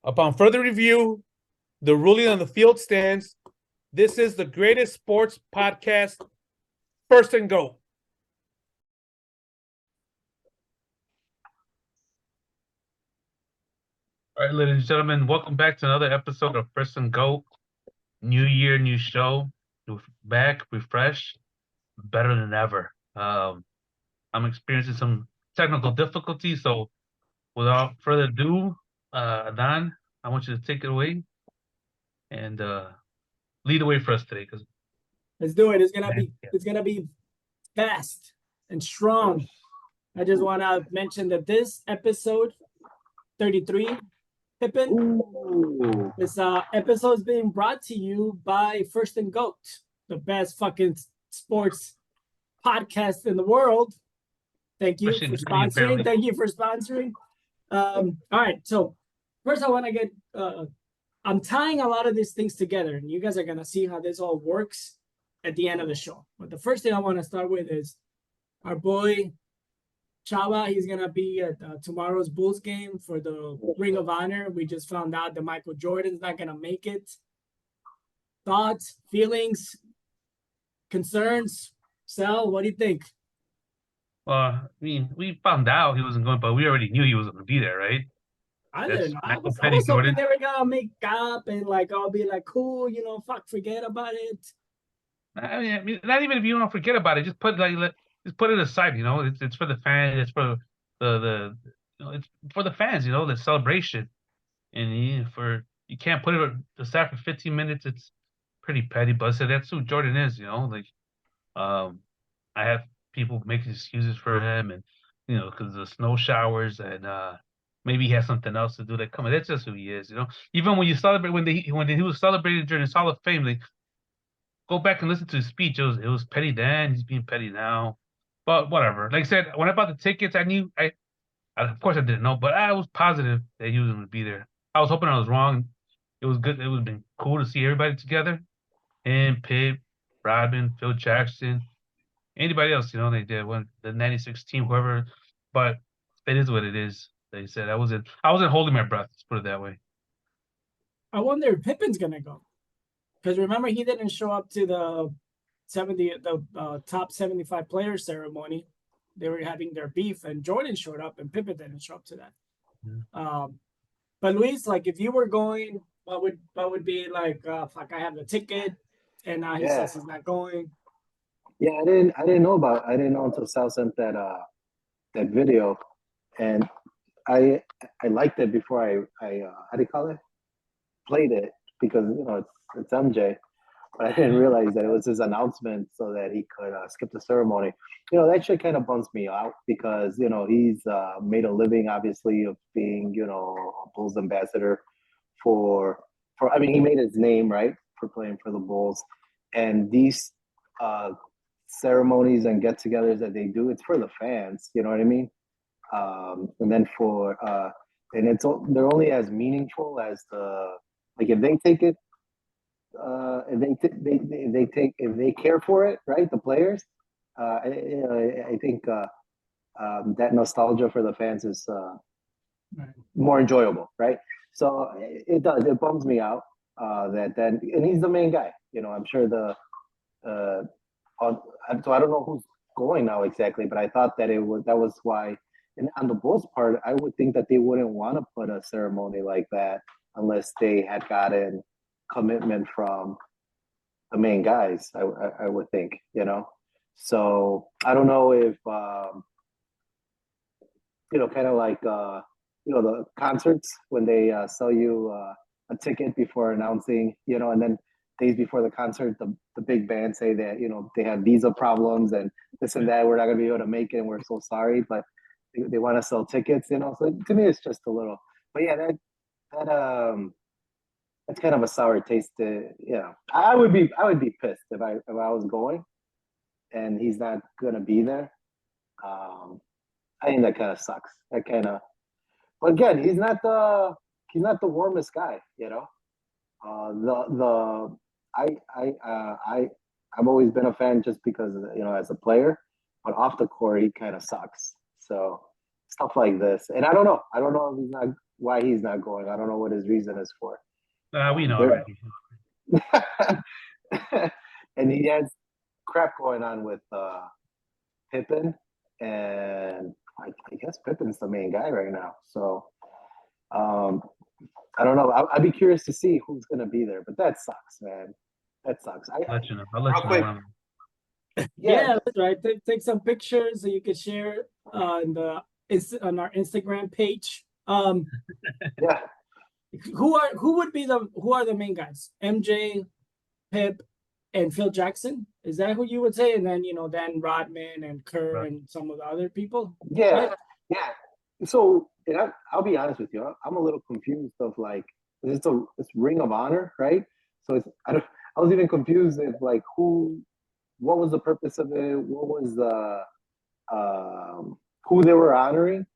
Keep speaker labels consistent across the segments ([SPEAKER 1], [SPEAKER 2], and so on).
[SPEAKER 1] Upon further review, the ruling on the field stands. This is the greatest sports podcast, First and Goat.
[SPEAKER 2] All right, ladies and gentlemen, welcome back to another episode of First and Goat. New year, new show. Back, refreshed, better than ever. I'm experiencing some technical difficulties, so without further ado, Don, I want you to take it away and lead the way for us today. Because
[SPEAKER 3] Let's do it. It's gonna be fast and strong. I just want to mention that this episode 33, Pippin, this episode is being brought to you by First and Goat, the best fucking sports podcast in the world. Thank you for sponsoring. Thank you for sponsoring. All right, so first I want to get. I'm tying a lot of these things together, and you guys are gonna see how this all works at the end of the show. But the first thing I want to start with is our boy Chava. He's gonna be at tomorrow's Bulls game for the Ring of Honor. We just found out that Michael Jordan's not gonna make it. Thoughts, feelings, concerns? Sal, what do you think?
[SPEAKER 2] I mean, we found out he wasn't going, but we already knew he was going to be there, right?
[SPEAKER 3] I didn't know. I was hoping they were gonna make up and I'll be like, cool, forget about it.
[SPEAKER 2] I mean, not even if you don't forget about it, just put it aside. It's for the fans. It's for it's for the fans. The celebration, and you can't put it aside for 15 minutes. It's pretty petty, but that's who Jordan is. I have people making excuses for him, and because of the snow showers, and maybe he has something else to do. Come on, that's just who he is. Even when you celebrate when he was celebrated during his Hall of Fame, go back and listen to his speech. It was petty then. He's being petty now. But whatever. Like I said, when I bought the tickets, I knew of course I didn't know, but I was positive that he was going to be there. I was hoping I was wrong. It was good. It would have been cool to see everybody together. And Pip, Rodman, Phil Jackson, anybody else. They did the '96 team, whoever. But it is what it is. They said I wasn't holding my breath. Let's put it that way.
[SPEAKER 3] I wonder if Pippin's gonna go. Because remember, he didn't show up to the top 75 players ceremony. They were having their beef, and Jordan showed up, and Pippen didn't show up to that. Yeah. But Luis, if you were going, what would be fuck? I have the ticket, and now he says he's not going.
[SPEAKER 4] Yeah, I didn't know until Sal sent that video, and I liked it before I how do you call it? Played it, because it's MJ, but I didn't realize that it was his announcement so that he could skip the ceremony. That shit kind of bums me out, because he's made a living, obviously, of being a Bulls ambassador for I mean, he made his name, right, for playing for the Bulls, and these ceremonies and get-togethers that they do, it's for the fans. You know what I mean? And then and they're only as meaningful as if they take it, if they care for it, right? The players, I think that nostalgia for the fans is more enjoyable, right? So it bums me out and he's the main guy. I'm sure so I don't know who's going now exactly, but I thought that that was why. And on the Bulls part, I would think that they wouldn't want to put a ceremony like that unless they had gotten commitment from the main guys. I would think, So I don't know if kind of like the concerts when they sell you a ticket before announcing, and then days before the concert, the big band say that they have visa problems and this and that. We're not gonna be able to make it, and we're so sorry, but they want to sell tickets, So to me, it's just a little. But yeah, that's kind of a sour taste. I would be pissed if I was going, and he's not gonna be there. I think that kind of sucks. But again, he's not the warmest guy, I've always been a fan just because as a player, but off the court he kind of sucks. So stuff like this, and I don't know if he's not why he's not going. I don't know what his reason is for.
[SPEAKER 2] We know
[SPEAKER 4] There-
[SPEAKER 2] already.
[SPEAKER 4] and he has crap going on with Pippen, and I guess Pippen's the main guy right now. So I don't know. I'd be curious to see who's going to be there, but that sucks, man. That sucks.
[SPEAKER 2] I'll let you know. I'll let
[SPEAKER 4] Real
[SPEAKER 2] you know
[SPEAKER 4] quick.
[SPEAKER 2] when I'm.
[SPEAKER 3] Yeah, that's right. Take some pictures so you can share on our Instagram page.
[SPEAKER 4] Yeah.
[SPEAKER 3] Who are the main guys? MJ, Pip, and Phil Jackson. Is that who you would say? And then then Rodman and Kerr
[SPEAKER 2] Right.
[SPEAKER 3] and some of the other people.
[SPEAKER 4] Yeah,
[SPEAKER 3] Right?
[SPEAKER 4] yeah. So, and I'll be honest with you. I'm a little confused of like it's Ring of Honor, right? So I was even confused if like what was the purpose of it? What was the who they were honoring?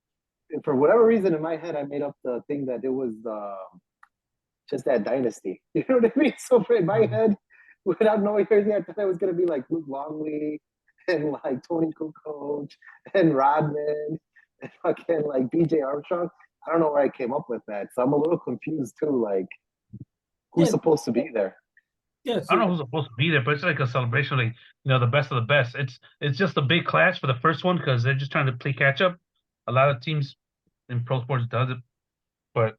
[SPEAKER 4] And for whatever reason, in my head, I made up the thing that it was just that dynasty. You know what I mean? So in my head, without knowing anything, I thought it was gonna be like Luke Longley and like Tony Kukoc and Rodman and fucking like BJ Armstrong. I don't know where I came up with that. So I'm a little confused too. Like, who's
[SPEAKER 3] Yeah.
[SPEAKER 4] supposed to be there?
[SPEAKER 3] Yeah.
[SPEAKER 2] I don't know who's supposed to be there, but it's like a celebration, like the best of the best. It's just a big clash for the first one because they're just trying to play catch up. A lot of teams in pro sports does it, but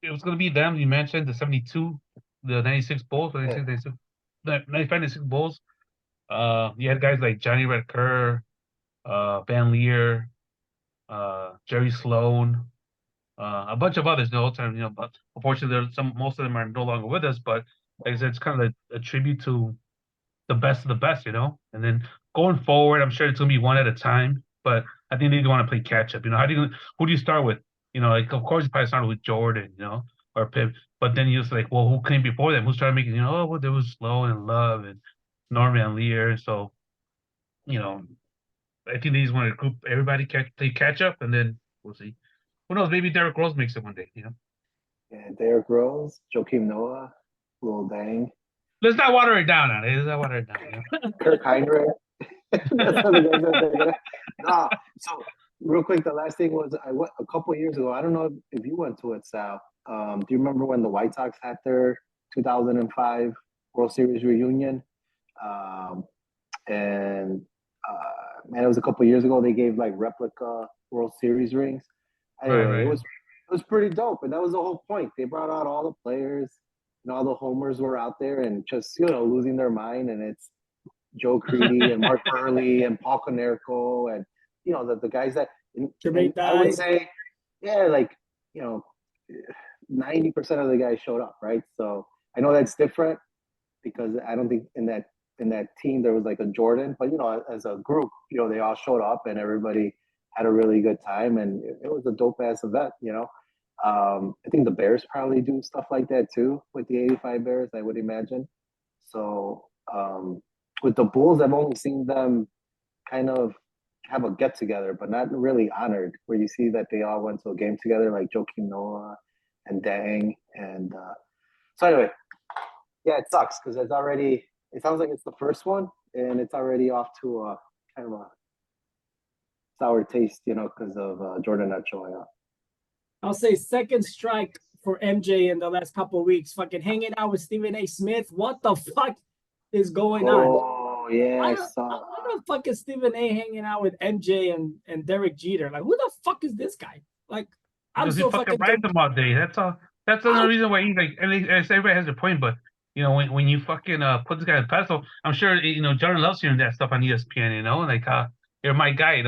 [SPEAKER 2] it was gonna be them. You mentioned the 72, the 96 Bulls, 96, 96, the 95, 96 Bulls. You had guys like Johnny Red Kerr, Van Leer, Jerry Sloan, a bunch of others. The whole time, but unfortunately, most of them are no longer with us. But like I said, it's kind of a tribute to the best of the best, And then going forward, I'm sure it's gonna be one at a time. But I think they want to play catch up. Who do you start with? Like of course you probably started with Jordan, or Pip. But then you're just like, well, who came before them? Who started making? Well, there was Sloan and Love and Norman Lear. So, I think they just want to group everybody, play catch up, and then we'll see. Who knows? Maybe Derrick Rose makes it one day.
[SPEAKER 4] Yeah, Derrick Rose, Joakim Noah, Lil Dang,
[SPEAKER 2] Let's not water it down on it. Let's not water it down.
[SPEAKER 4] Kirk Heinrich. That's the guys that they're gonna. Nah. So real quick, the last thing was I went a couple of years ago. I don't know if you went to it, Sal. Do you remember when the White Sox had their 2005 World Series reunion? And man, it was a couple of years ago. They gave like replica World Series rings. Anyway,
[SPEAKER 2] Right.
[SPEAKER 4] it was pretty dope, and that was the whole point. They brought out all the players, and all the homers were out there, and just losing their mind. And it's Joe Creedy and Mark Burley and Paul Konerko and the guys that and I would say, yeah, like 90% of the guys showed up, right? So I know that's different because I don't think in that team there was like a Jordan, but as a group, they all showed up and everybody had a really good time, and it was a dope ass event. I think the Bears probably do stuff like that too with the '85 Bears, I would imagine. So with the Bulls, I've only seen them kind of have a get together, but not really honored, where you see that they all went to a game together, like Joakim Noah and Dang. And so anyway, yeah, it sucks because it sounds like it's the first one, and it's already off to a kind of a sour taste, because of Jordan not showing up.
[SPEAKER 3] I'll say second strike for MJ in the last couple of weeks. Fucking hanging out with Stephen A. Smith. What the fuck is going on?
[SPEAKER 4] Oh yeah, I saw.
[SPEAKER 3] Why the fuck is Stephen A. hanging out with MJ and Derek Jeter? Like, who the fuck is this guy? Like,
[SPEAKER 2] Because he fucking rides them all day. That's all. That's the reason why he's like. And everybody has their point, but when you fucking put this guy on the pedestal, I'm sure Jordan loves hearing that stuff on ESPN. Like you're my guy.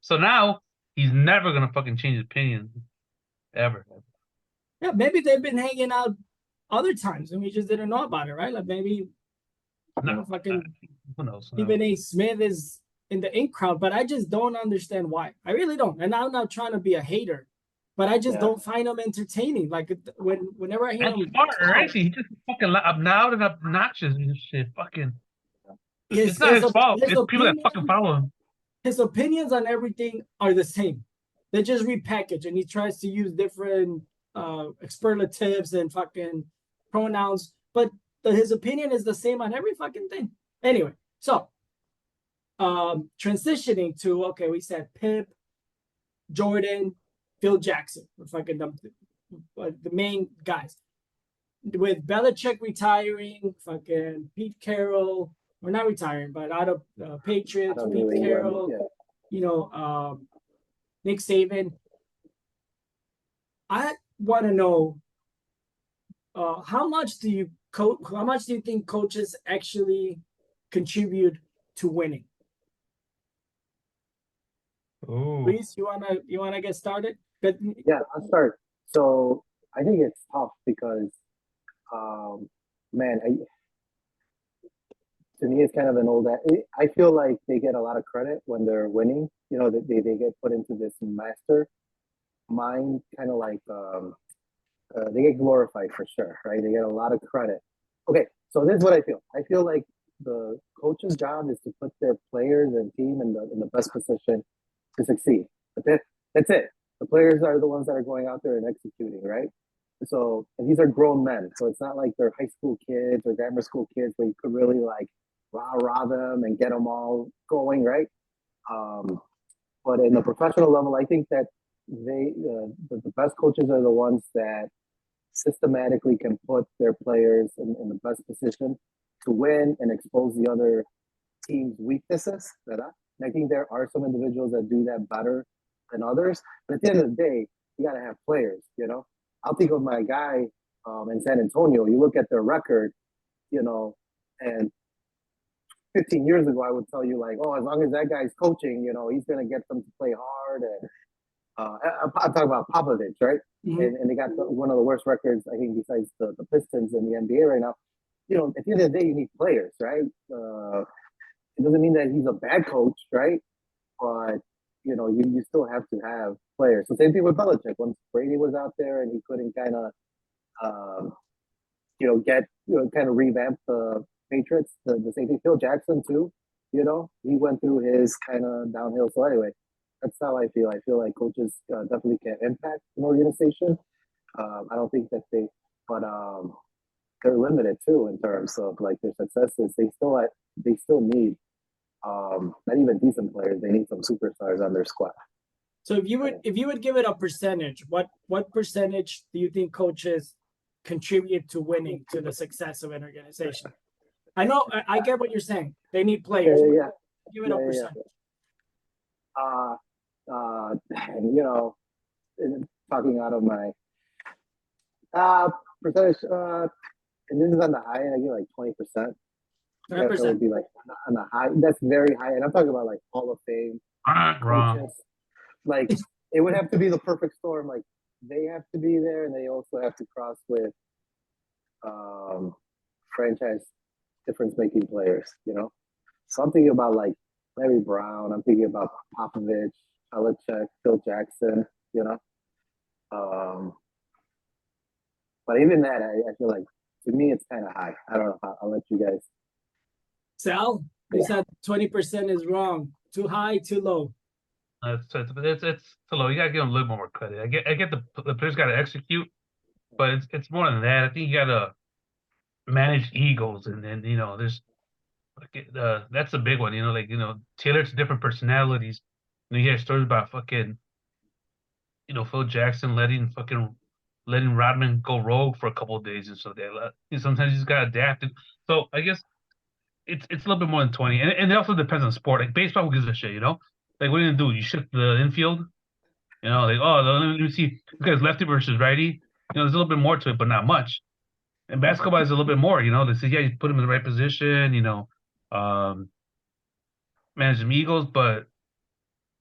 [SPEAKER 2] So now he's never gonna fucking change his opinion, ever.
[SPEAKER 3] Yeah, maybe they've been hanging out other times and we just didn't know about it, right? Like maybe fucking
[SPEAKER 2] who knows?
[SPEAKER 3] Stephen A. Smith is in the in crowd, but I just don't understand why. I really don't. And I'm not trying to be a hater, but I just don't find him entertaining. Like whenever I hear him,
[SPEAKER 2] he just fucking loud and obnoxious and shit. Fucking, it's not his fault. It's people that fucking follow him.
[SPEAKER 3] His opinions on everything are the same. They just repackage, and he tries to use different superlatives and fucking pronouns, but his opinion is the same on every fucking thing. Anyway, so transitioning to we said Pip, Jordan, Phil Jackson. We're fucking the main guys. With Belichick retiring, fucking Pete Carroll, or not retiring, but out of Patriots,
[SPEAKER 4] Out of
[SPEAKER 3] Pete
[SPEAKER 4] New England,
[SPEAKER 3] Carroll,
[SPEAKER 4] yeah.
[SPEAKER 3] you know, Nick Saban. I want to know how much do you think coaches actually contribute to winning?
[SPEAKER 2] Ooh.
[SPEAKER 3] Please, you wanna get started? But
[SPEAKER 4] Yeah, I'll start. So I think it's tough because, man, to me, it's kind of an old. I feel like they get a lot of credit when they're winning. You know, they get put into this master mind, kind of like they get glorified for sure, right? They get a lot of credit. Okay, so this is what I feel. I feel like the coach's job is to put their players and team in the best position to succeed. But that's it. The players are the ones that are going out there and executing, right? So and these are grown men, so it's not like they're high school kids or grammar school kids where you could really like rah them and get them all going, right? Um, but in the professional level, I think that the best coaches are the ones that systematically can put their players in the best position to win and expose the other team's weaknesses. And I think there are some individuals that do that better than others. But at the end of the day, you got to have players, you know. I'll think of my guy in San Antonio. You look at their record, you know, and 15 years ago, I would tell you like, oh, as long as that guy's coaching, you know, he's going to get them to play hard. And I'm talking about Popovich, right?
[SPEAKER 3] Mhm.
[SPEAKER 4] And they got one of the worst records, I think, besides the Pistons in the NBA right now. You know, at the end of the day, you need players, right? It doesn't mean that he's a bad coach, right? But you know, you still have to have players. So same thing with Belichick. Once Brady was out there and he couldn't kind of, kind of revamp the Patriots. The same thing. Phil Jackson too. You know, he went through his kind of downhill. So anyway, that's how I feel. I feel like coaches definitely can impact an organization. I don't think that but they're limited too in terms of like their successes. They still need not even decent players. They need some superstars on their squad.
[SPEAKER 3] so if you would give it a percentage, what percentage do you think coaches contribute to winning, to the success of an organization? I know I get what you're saying. They need players.
[SPEAKER 4] Yeah.
[SPEAKER 3] Give it a percentage.
[SPEAKER 4] You know, talking out of my percentage, and this is on the high end, I give like 20%. That would be like on the high. That's very high, and I'm talking about like Hall of Fame
[SPEAKER 2] Wrong.
[SPEAKER 4] coaches. Like it would have to be the perfect storm. Like they have to be there, and they also have to cross with franchise difference-making players. You know, so I'm thinking about like Larry Brown. I'm thinking about Popovich, Belichick, Phil Jackson. You know, but even that, I feel like to me it's kind of high. I don't know. I'll let you guys.
[SPEAKER 3] Sal, you said 20% is wrong. Too high, too low.
[SPEAKER 2] It's too low. You gotta give them a little more credit. I get the players gotta execute, but it's more than that. I think you gotta manage egos, and then you know there's that's a big one. You know, like tailor to different personalities. You hear stories about fucking Phil Jackson letting Rodman go rogue for a couple of days and so that sometimes you just gotta adapt. And so I guess it's a little bit more than 20, and it also depends on sport. Like baseball, who gives a shit? Like what are you gonna do? You shift the infield? Like let me see because lefty versus righty. There's a little bit more to it, but not much. And basketball is a little bit more. They say you put him in the right position. Manage some egos, but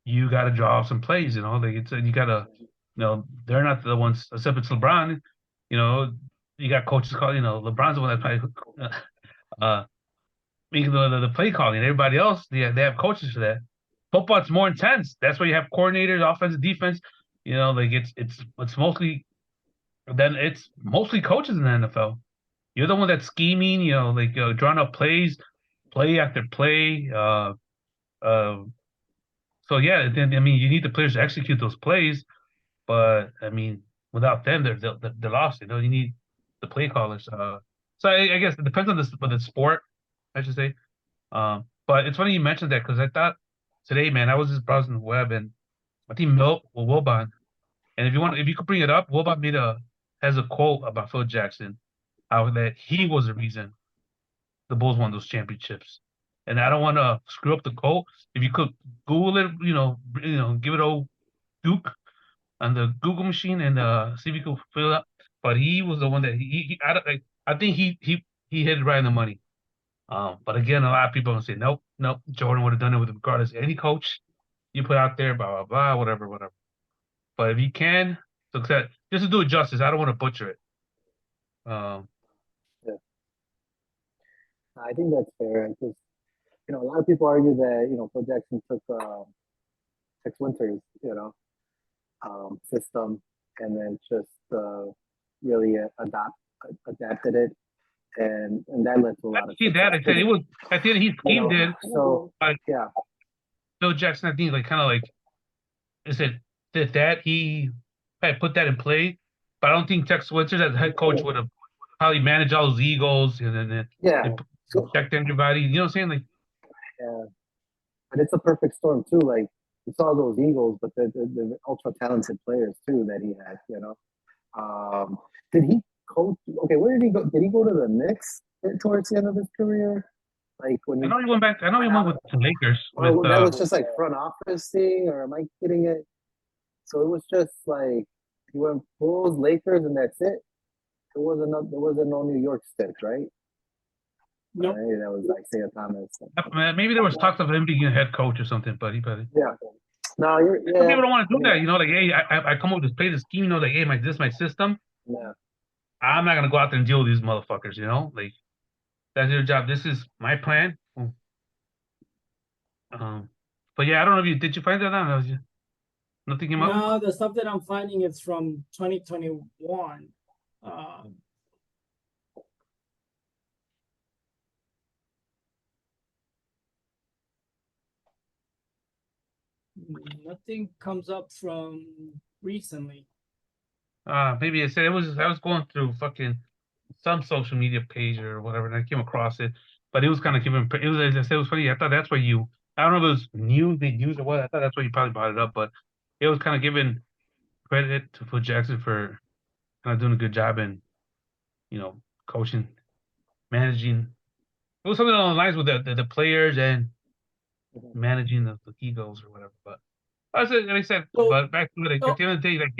[SPEAKER 2] you got to draw up some plays. Like you got to. They're not the ones. Except it's LeBron. You got coaches call. LeBron's the one that probably making the play calling. Everybody else, they have coaches for that. Football, it's more intense. That's where you have coordinators, offensive, defense. Like it's mostly coaches in the NFL. You're the one that's scheming. Like drawing up plays, play after play. So yeah, then I mean, you need the players to execute those plays. But I mean, without them, they're lost. You need the play callers. So I guess it depends on the sport, I should say. But it's funny you mentioned that because I thought today, man, I was just browsing the web and I think Milt Wilbon And if you could bring it up, what about me to has a quote about Phil Jackson, how that he was the reason the Bulls won those championships. And I don't want to screw up the quote. If you could Google it, give it old Duke on the Google machine and see if you could fill it up. But he was the one that I think he hit it right on the money. But again, a lot of people are gonna say nope, nope. Jordan would have done it with regardless of any coach you put out there, blah blah blah, whatever, whatever. But if you can, success, just to do it justice, I don't want to butcher it. Um,
[SPEAKER 4] I think that's fair. Because a lot of people argue that Phil Jackson took Tex Winter's system and then just really adapted it, and that led to a lot of
[SPEAKER 2] see that I said it was at the end he schemed it.
[SPEAKER 4] So
[SPEAKER 2] Like
[SPEAKER 4] yeah,
[SPEAKER 2] Phil Jackson, I think like kind of like I said that he had put that in play, but I don't think Tex Winters as head coach would have probably managed all those egos and then
[SPEAKER 4] yeah.
[SPEAKER 2] checked everybody. You know what I'm saying? Like
[SPEAKER 4] Yeah, but it's a perfect storm too. Like you saw those Eagles, but the ultra talented players too that he had. Did he coach? Okay, where did he go? Did he go to the Knicks towards the end of his career? Like when
[SPEAKER 2] I
[SPEAKER 4] he,
[SPEAKER 2] know he went back. I know he went with the Lakers.
[SPEAKER 4] or
[SPEAKER 2] With
[SPEAKER 4] that was just like front office thing, or am I getting it? So it was just like he went Bulls, Lakers, and that's it. There wasn't no New York stint, right?
[SPEAKER 3] Nope.
[SPEAKER 4] Right, that was like Isaiah Thomas.
[SPEAKER 2] maybe there was talks of him being a head coach or something, but he probably.
[SPEAKER 4] Yeah. No,
[SPEAKER 2] Some people don't want to do
[SPEAKER 4] yeah.
[SPEAKER 2] that. Like hey, I come up with this play, this scheme. Like hey, this is my system.
[SPEAKER 4] Yeah.
[SPEAKER 2] I'm not gonna go out there and deal with these motherfuckers. Like that's your job. This is my plan. But yeah, I don't know if did you find that out? Nothing came up.
[SPEAKER 3] No, the stuff that I'm finding is from 2021. Nothing comes up from recently.
[SPEAKER 2] Maybe I said I was going through fucking some social media page or whatever, and I came across it. But it was kind of giving. It was as I said, it was funny. I thought that's where you. I don't know if it was news, big news or what. I thought that's where you probably brought it up, but it was kind of giving credit to Phil Jackson for kind of doing a good job in, coaching, managing. It was something along the lines with the players and managing the egos or whatever. But like I said, but back to it. At the end of the day, like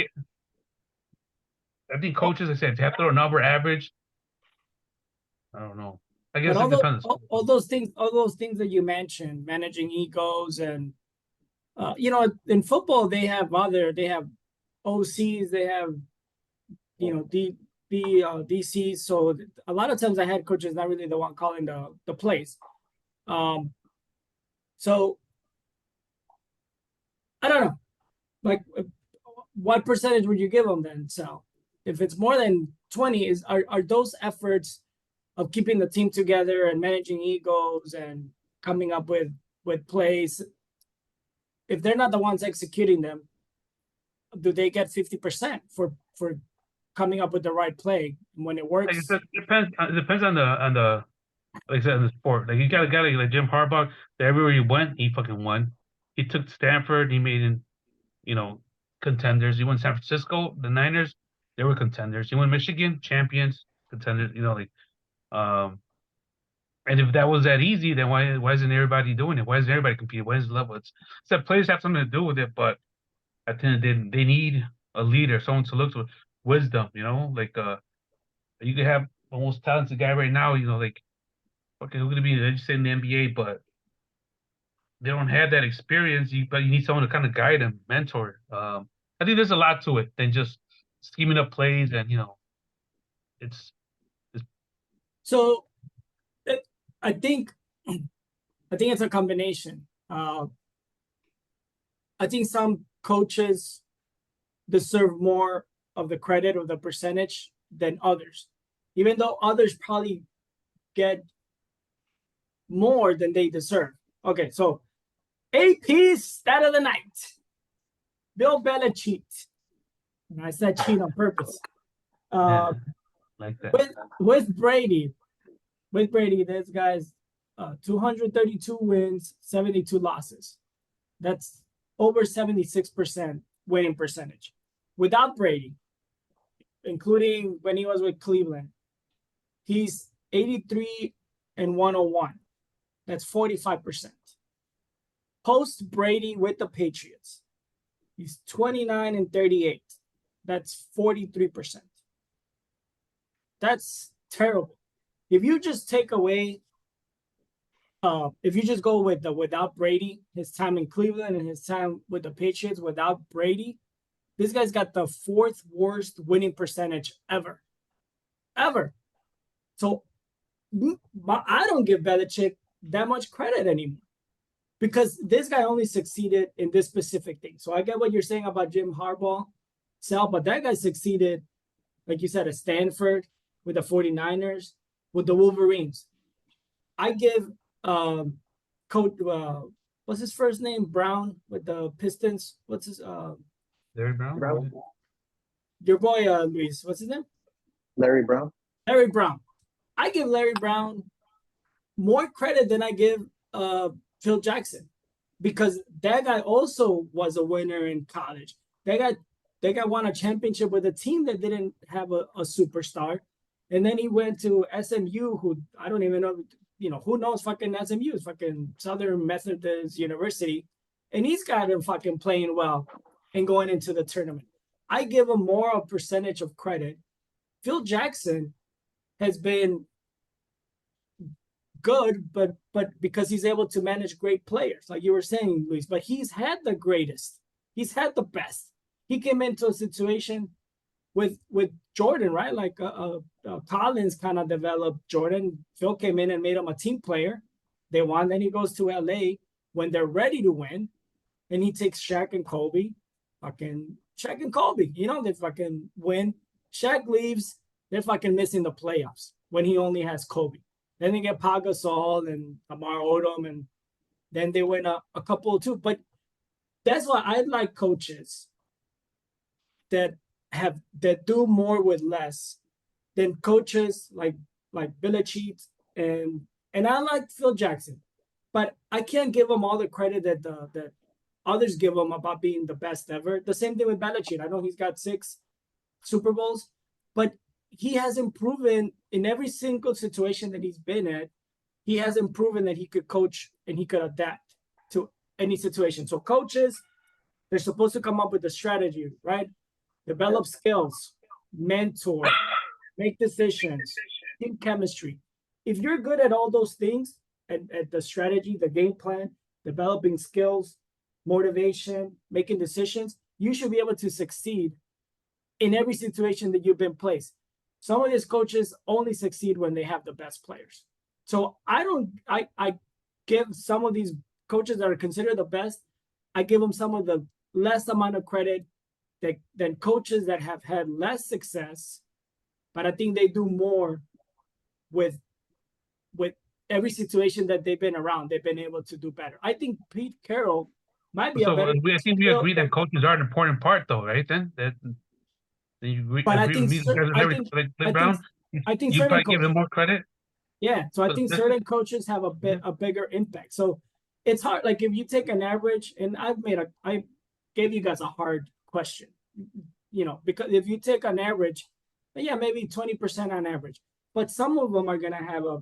[SPEAKER 2] I think coaches, like I said, if you have to throw a number average, I don't know. I guess it depends.
[SPEAKER 3] All those things that you mentioned, managing egos and in football they have OCs, they have DCs. So a lot of times the head coach is not really the one calling the plays. So I don't know, like what percentage would you give them then? So if it's more than 20, are those efforts of keeping the team together and managing egos and coming up with plays, if they're not the ones executing them, do they get 50% for coming up with the right play when it works?
[SPEAKER 2] It depends. It depends on the like I said, in the sport. Like you got a guy like Jim Harbaugh that everywhere he went, he fucking won. He took Stanford, he made contenders. He went San Francisco, the Niners, they were contenders. He went Michigan, champions, contenders. And if that was that easy, then why isn't everybody doing it? Why isn't everybody competing? Why is the level? It's that players have something to do with it, but at the end of the day, they need a leader, someone to look to wisdom. Like you could have the most talented guy right now. Like okay, who's gonna be let's say in the NBA, but they don't have that experience. But you need someone to kind of guide them, mentor. I think there's a lot to it than just scheming up plays, and it's.
[SPEAKER 3] So, I think it's a combination. I think some coaches deserve more of the credit or the percentage than others, even though others probably get more than they deserve. Okay, so AP stat of the night. Bill Belichick. And I said cheat on purpose.
[SPEAKER 2] Like that.
[SPEAKER 3] With Brady, this guy's 232 wins, 72 losses. That's over 76% winning percentage. without Brady, including when he was with Cleveland, he's 83 and 101. That's 45%. Post Brady with the Patriots, he's 29 and 38. That's 43%. That's terrible. If you just take away, if you just go with the without Brady, his time in Cleveland and his time with the Patriots without Brady, this guy's got the 4th worst winning percentage ever. So I don't give Belichick that much credit anymore because this guy only succeeded in this specific thing. So I get what you're saying about Jim Harbaugh, Sal, but that guy succeeded, like you said, at Stanford, with the 49ers, with the Wolverines. I give Coach, what's his first name? Brown with the Pistons. What's his
[SPEAKER 2] Larry Brown?
[SPEAKER 4] Brown?
[SPEAKER 3] Your boy Luis, what's his name?
[SPEAKER 4] Larry Brown.
[SPEAKER 3] Larry Brown. I give Larry Brown more credit than I give Phil Jackson because that guy also was a winner in college. That guy won a championship with a team that didn't have a superstar. And then he went to SMU, who I don't even know, who knows fucking SMU, fucking Southern Methodist University. And he's got him fucking playing well and going into the tournament. I give him more a percentage of credit. Phil Jackson has been good, but because he's able to manage great players, like you were saying, Luis, but he's had the greatest. He's had the best. He came into a situation with Jordan, right? Like Collins kind of developed Jordan. Phil came in and made him a team player. They won. Then he goes to LA when they're ready to win, and he takes Shaq and Kobe. Fucking Shaq and Kobe, they fucking win. Shaq leaves, they're fucking missing the playoffs when he only has Kobe. Then they get Pau Gasol and Amar Odom, and then they win a couple too. But that's why I like coaches that do more with less than coaches like Belichick and I like Phil Jackson, but I can't give him all the credit that others give him about being the best ever. The same thing with Belichick. I know he's got 6 Super Bowls, but he hasn't proven in every single situation that he's been at, he hasn't proven that he could coach and he could adapt to any situation. So coaches, they're supposed to come up with a strategy, right? Develop skills, mentor, make decisions, team chemistry. If you're good at all those things, at the strategy, the game plan, developing skills, motivation, making decisions, you should be able to succeed in every situation that you've been placed. Some of these coaches only succeed when they have the best players. So I give some of these coaches that are considered the best, I give them some of the less amount of credit than coaches that have had less success, but I think they do more with every situation that they've been around. They've been able to do better. I think Pete Carroll might be
[SPEAKER 2] So
[SPEAKER 3] a better.
[SPEAKER 2] I think we agree that coaches are an important part, though, right? Then you agree.
[SPEAKER 3] But I
[SPEAKER 2] agree
[SPEAKER 3] think
[SPEAKER 2] with me, like Brown.
[SPEAKER 3] I think
[SPEAKER 2] You
[SPEAKER 3] certain
[SPEAKER 2] probably give him
[SPEAKER 3] coaches,
[SPEAKER 2] more credit.
[SPEAKER 3] yeah. So I
[SPEAKER 2] But
[SPEAKER 3] think
[SPEAKER 2] this-
[SPEAKER 3] certain coaches have a bigger impact. So it's hard. Like if you take an average, and I gave you guys a hard question, because if you take an average, yeah, maybe 20% on average, but some of them are gonna have a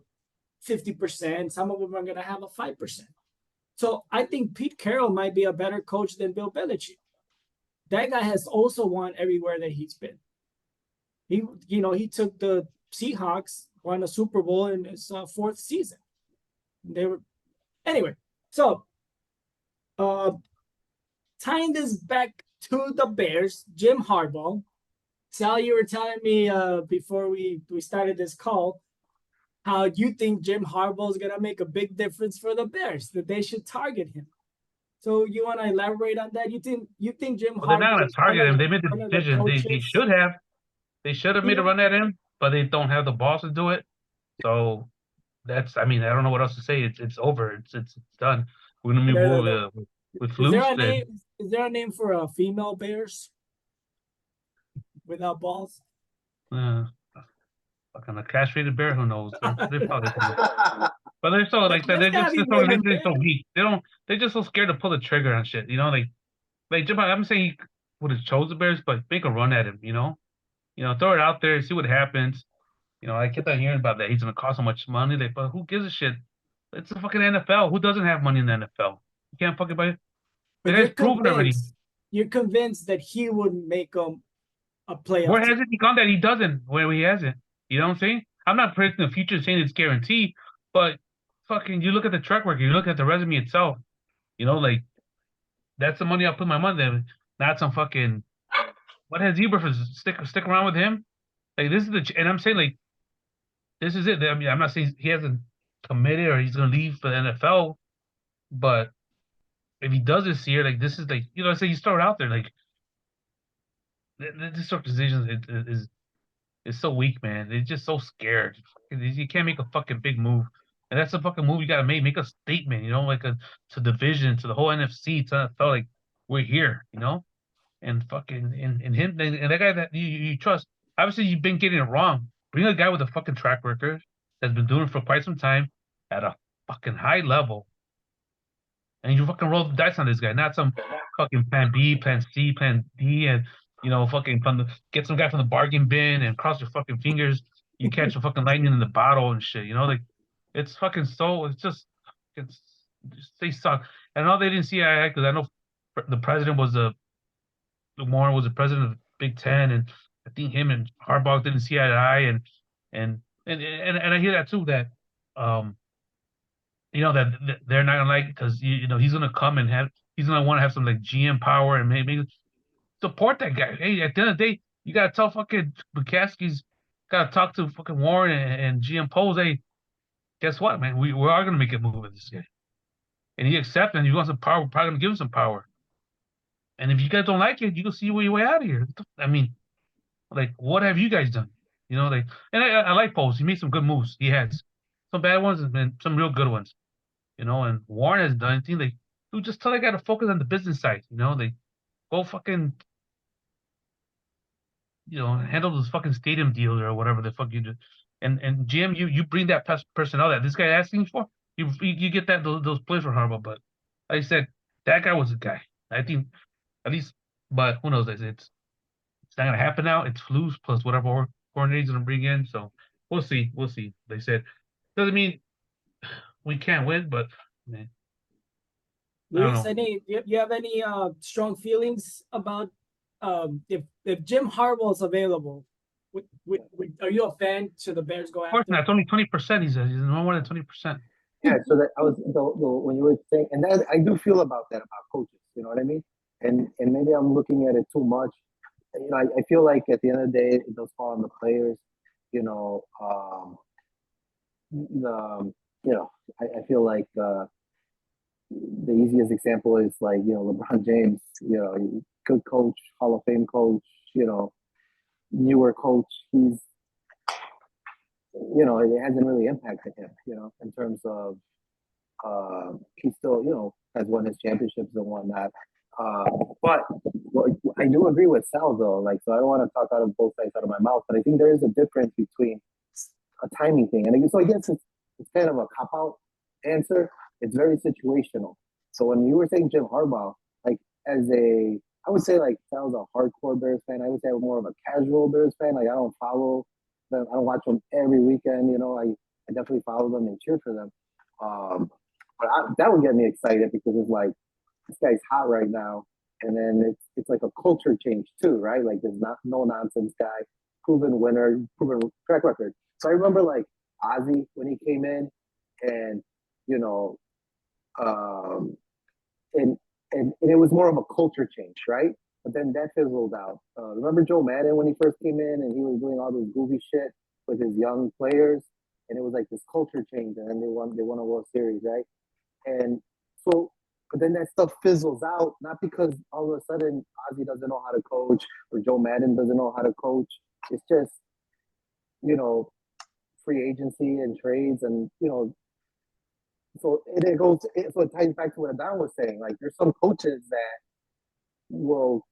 [SPEAKER 3] 50%. Some of them are gonna have a 5%. So I think Pete Carroll might be a better coach than Bill Belichick. That guy has also won everywhere that he's been. He took the Seahawks, won a Super Bowl in his 4th season. Anyway. So, tying this back to the Bears, Jim Harbaugh. Sal, you were telling me before we started this call how you think Jim Harbaugh is gonna make a big difference for the Bears, that they should target him. So you want to elaborate on that? You think Jim
[SPEAKER 2] Well, they're not
[SPEAKER 3] Harbaugh
[SPEAKER 2] going
[SPEAKER 3] is
[SPEAKER 2] to target him. They made
[SPEAKER 3] one
[SPEAKER 2] the
[SPEAKER 3] of the
[SPEAKER 2] decision. They
[SPEAKER 3] coaches?
[SPEAKER 2] should have. They should have made a run at him, but they don't have the balls to do it. So I don't know what else to say. It's over. It's done. We're gonna move with
[SPEAKER 3] Is
[SPEAKER 2] Flus.
[SPEAKER 3] there a name? Is there a name for a female Bears without balls?
[SPEAKER 2] Fucking a castrated bear. Who knows? They're probably. But they're so like
[SPEAKER 3] There's
[SPEAKER 2] they're
[SPEAKER 3] gotta
[SPEAKER 2] just
[SPEAKER 3] be
[SPEAKER 2] they're so weak. They're just so scared to pull the trigger on shit. Like Jim. I'm saying would have chose the Bears, but make a run at him. Throw it out there, see what happens. I kept on hearing about that. He's gonna cost so much money. But who gives a shit? It's the fucking NFL. Who doesn't have money in the NFL? You can't fucking buy it. The
[SPEAKER 3] But
[SPEAKER 2] guy's proven already.
[SPEAKER 3] you're convinced that he would make a playoff
[SPEAKER 2] Where
[SPEAKER 3] team.
[SPEAKER 2] hasn't he gone that he doesn't? Where he hasn't? You know what I'm saying? I'm not predicting the future saying it's guaranteed, but fucking, you look at the track record, you look at the resume itself. Like that's the money I'll put my money there. Not some fucking. What has Eberflus stick around with him? Like this is and I'm saying like this is it. I mean, I'm not saying he hasn't committed or he's gonna leave for the NFL, but if he does this year, like this is like I say you start out there like this sort of decision is so weak, man. They're just so scared. You can't make a fucking big move, and that's a fucking move you gotta make. Make a statement, like to division, to the whole NFC, to NFL, like we're here, and fucking and him and that guy that you trust. Obviously, you've been getting it wrong. Bring a guy with a fucking track record that's been doing it for quite some time at a fucking high level, and you fucking roll the dice on this guy, not some fucking plan B, plan C, plan D, and fucking get some guy from the bargain bin and cross your fucking fingers. You catch a fucking lightning in the bottle and shit. Like it's fucking they suck. And I know they didn't see eye because I know the president Warren was the president of the Big Ten, and I think him and Harbaugh didn't see eye to eye, and I hear that too, that that they're not gonna like because he's gonna come and he's gonna want to have some like GM power and maybe support that guy. Hey, at the end of the day, you gotta tell fucking McCaskey's gotta talk to fucking Warren and GM Poles. Hey, guess what, man? We are gonna make a move with this guy, and he accepts, and you want some power. We're probably gonna give him some power. And if you guys don't like it, you can see your way out of here. I mean, like, what have you guys done? Like, and I like Poles. He made some good moves. He has some bad ones and some real good ones. And Warren has done anything. Like, dude, just tell that guy to focus on the business side. Like, go fucking, handle those fucking stadium deals or whatever the fuck you do. And GM, you bring that personnel that this guy asking for. You get those plays for Harbaugh. But like I said, that guy was a guy. I think at least, but who knows? It's not gonna happen now. It's Flus plus whatever coordinator's gonna bring in. So we'll see. We'll see. They said doesn't mean we can't win, but man.
[SPEAKER 3] Luis, you have any strong feelings about if Jim Harbaugh is available? Are you a fan? Should the Bears go after?
[SPEAKER 2] Of course not. It's only 20%. He's no more than 20%.
[SPEAKER 4] Yeah, so that I was when you were saying, and that I do feel about that about coaches. You know what I mean? And maybe I'm looking at it too much. I feel like at the end of the day, it does fall on the players. I feel like the easiest example is like LeBron James. Good coach, Hall of Fame coach. Newer coach. He's it hasn't really impacted him. In terms of he still has won his championships and whatnot. But I do agree with Sal though. Like, so I don't want to talk out of both sides out of my mouth, but I think there is a difference between a timing thing, and so I guess it's kind of a cop out answer. It's very situational. So when you were saying Jim Harbaugh, like I would say like Sal's a hardcore Bears fan. I would say I'm more of a casual Bears fan. Like I don't follow them. I don't watch them every weekend. I definitely follow them and cheer for them. But that would get me excited because it's like this guy's hot right now, and then it's like a culture change too, right? Like there's no nonsense guy, proven winner, proven track record. So I remember like Ozzy when he came in, and and it was more of a culture change, right? But then that fizzled out. Remember Joe Madden when he first came in and he was doing all this goofy shit with his young players, and it was like this culture change, and then they won a World Series, right? And so, but then that stuff fizzles out, not because all of a sudden Ozzy doesn't know how to coach or Joe Madden doesn't know how to coach. It's just, free agency and trades, and so it ties back to what Adon was saying. Like there's some coaches that will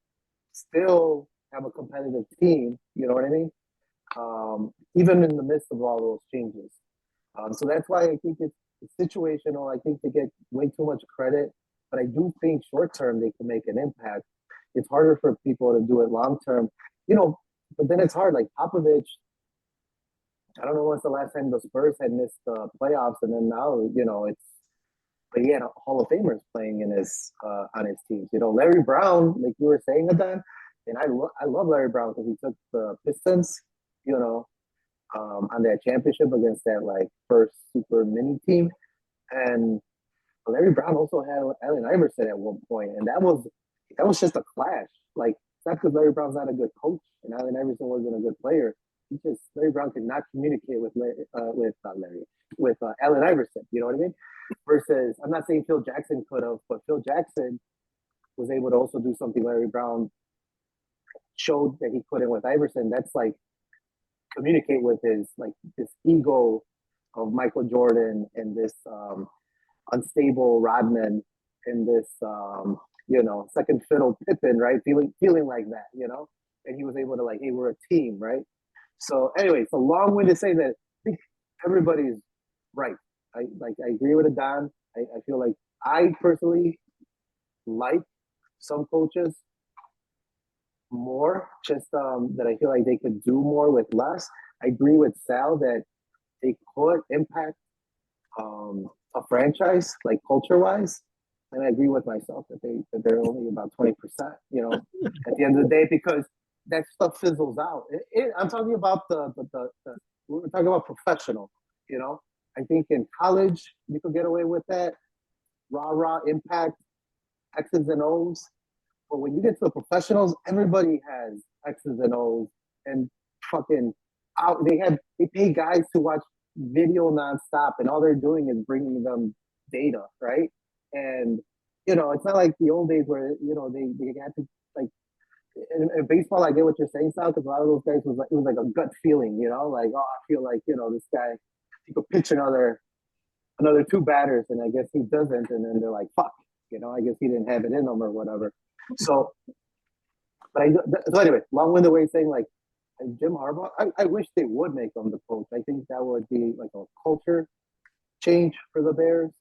[SPEAKER 4] still have a competitive team. You know what I mean? Even in the midst of all those changes. So that's why I think it's situational. I think they get way too much credit, but I do think short term they can make an impact. it's harder for people to do it long term, but then it's hard. Like Popovich, I don't know when's the last time the Spurs had missed the playoffs, and then now, but he had Hall of Famers playing in his on his teams. Larry Brown, like you were saying, Adan, and I love Larry Brown because he took the Pistons, on that championship against that like first super mini team, and Larry Brown also had Allen Iverson at one point, and that was just a clash. Like it's not because Larry Brown's not a good coach and Allen Iverson wasn't a good player. Larry Brown could not communicate with Allen Iverson. You know what I mean? Versus, I'm not saying Phil Jackson could have, but Phil Jackson was able to also do something Larry Brown showed that he couldn't with Iverson. That's like communicate with his like this ego of Michael Jordan and this unstable Rodman and this second fiddle Pippen, right? Feeling like that, and he was able to like, hey, we're a team, right? So anyway, it's a long way to say that I think everybody's right. I agree with Adon. I feel like I personally like some coaches more, just that I feel like they could do more with less. I agree with Sal that they could impact a franchise like culture wise, and I agree with myself that they're only about 20%. At the end of the day, because that stuff fizzles out. I'm talking about we're talking about professional. I think in college you could get away with that raw impact, X's and O's. But when you get to the professionals, everybody has X's and O's and fucking out. They pay guys to watch video nonstop, and all they're doing is bringing them data, right? And it's not like the old days where they had to like. In baseball, I get what you're saying, Sal, because a lot of those guys it was like a gut feeling, like, oh, I feel like this guy, he could pitch another two batters, and I guess he doesn't, and then they're like, fuck, I guess he didn't have it in him or whatever. So, so anyway, long-winded way of saying like Jim Harbaugh, I wish they would make him the coach. I think that would be like a culture change for the Bears,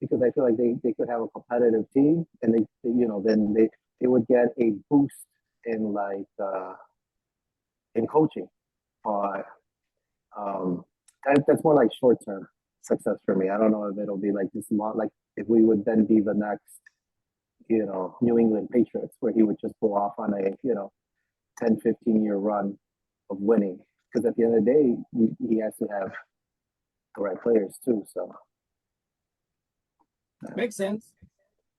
[SPEAKER 4] because I feel like they could have a competitive team, and then they would get a boost in like in coaching, but that's more like short-term success for me. I don't know if it'll be like this long, like if we would then be the next New England Patriots, where he would just go off on a 10, 15-year run of winning, because at the end of the day he has to have the right players too. So
[SPEAKER 3] makes sense.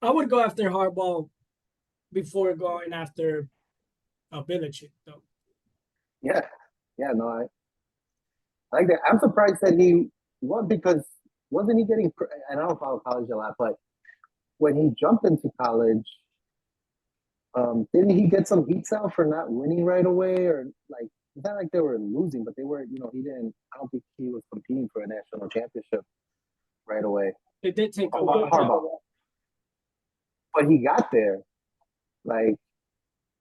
[SPEAKER 3] I would go after Harbaugh before going after Belichick, though.
[SPEAKER 4] Yeah, no, I like that. I'm surprised that he won, because wasn't he getting? And I don't follow college a lot, but when he jumped into college, didn't he get some heat out for not winning right away, or like it's not like they were losing, but they were. He didn't. I don't think he was competing for a national championship right away.
[SPEAKER 3] It did take a while.
[SPEAKER 4] Harbaugh, but he got there. Like,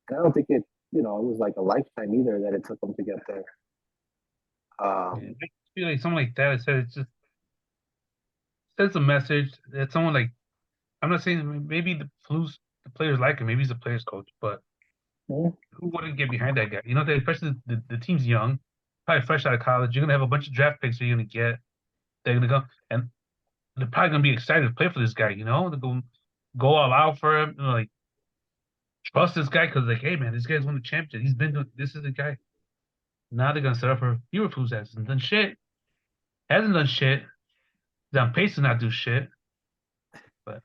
[SPEAKER 4] and I don't think it. It was like a lifetime either that it took him to get there.
[SPEAKER 2] I feel like someone like that said it just sends a message that someone like, I'm not saying maybe the players like him, maybe he's a players coach, but who wouldn't get behind that guy? Especially the team's young, probably fresh out of college. You're gonna have a bunch of draft picks that you're gonna get. They're gonna go, and they're probably gonna be excited to play for this guy. To go all out for him, like trust this guy, because like, hey man, this guy's won the championship. This is the guy. Now they're gonna set up for Liverpool's hasn't done shit. Hasn't done shit. He's on pace to not do shit. But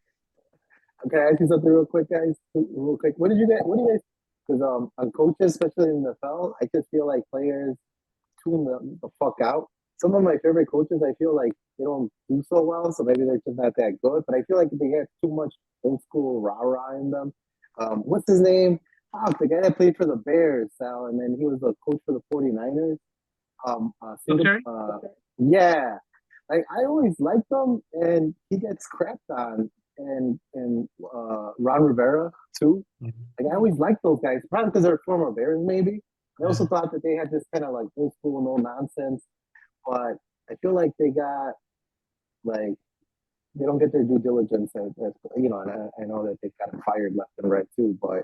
[SPEAKER 4] okay, I ask you something real quick, guys. Real quick. What do you guys? Because on coaches, especially in the NFL, I just feel like players tune the fuck out. Some of my favorite coaches, I feel like they don't do so well, so maybe they're just not that good. But I feel like they have too much old school rah-rah in them. What's his name? The guy that played for the Bears, Sal, and then he was a coach for the 49ers. Yeah. Like, I always liked him, and he gets crapped on. And Ron Rivera, too. Like, I always liked those guys, probably because they're former Bears, maybe. I also thought that they had this kind of, like, old school, no nonsense. But I feel like they got, like, they don't get their due diligence, as you know, and I know that they've gotten fired left and right too. But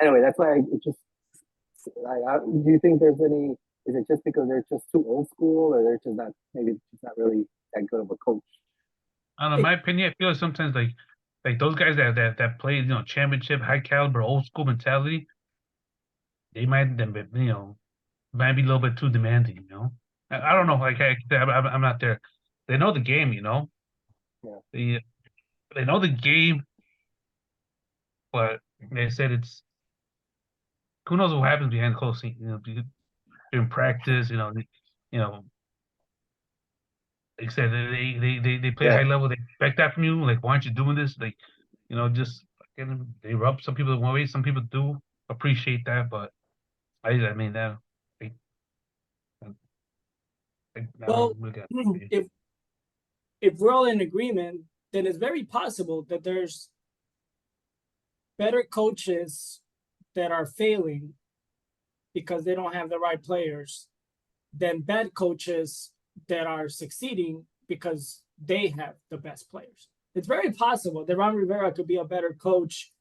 [SPEAKER 4] anyway, that's why it just. Do you think there's any? Is it just because they're just too old school, or they're just not maybe just not really that good of a coach?
[SPEAKER 2] I don't know. In my opinion, I feel like sometimes like those guys that play, you know, championship, high caliber, old school mentality, they might might be a little bit too demanding. You know, I don't know. Like I'm not there. They know the game. You know,
[SPEAKER 4] Yeah.
[SPEAKER 2] they know the game, but they said it's who knows what happens behind closed scenes. You know, during practice. You know, like I said, they play
[SPEAKER 4] Yeah.
[SPEAKER 2] high level. They expect that from you. Like, why aren't you doing this? Like, you know, just they rub some people one way. Some people do appreciate that, but I mean that. I
[SPEAKER 3] Well,
[SPEAKER 2] don't really got
[SPEAKER 3] if we're all in agreement, then it's very possible that there's better coaches that are failing because they don't have the right players than bad coaches that are succeeding because they have the best players. It's very possible that Ron Rivera could be a better coach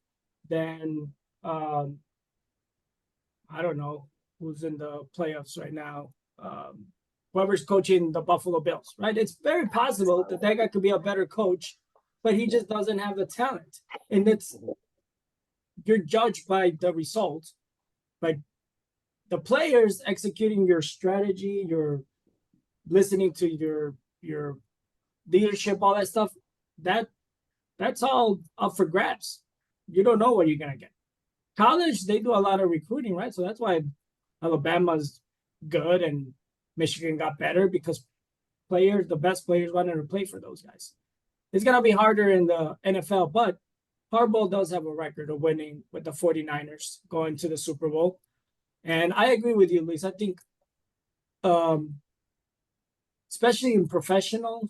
[SPEAKER 3] than I don't know who's in the playoffs right now. Whoever's coaching the Buffalo Bills, right? It's very possible that that guy could be a better coach, but he just doesn't have the talent. And you're judged by the results, but the players executing your strategy, your listening to your leadership, all that stuff, that's all up for grabs. You don't know what you're gonna get. College, they do a lot of recruiting, right? So that's why Alabama's good and Michigan got better because the best players wanted to play for those guys. It's gonna be harder in the NFL, but Harbaugh does have a record of winning with the 49ers going to the Super Bowl. And I agree with you, Luis. I think especially in professional,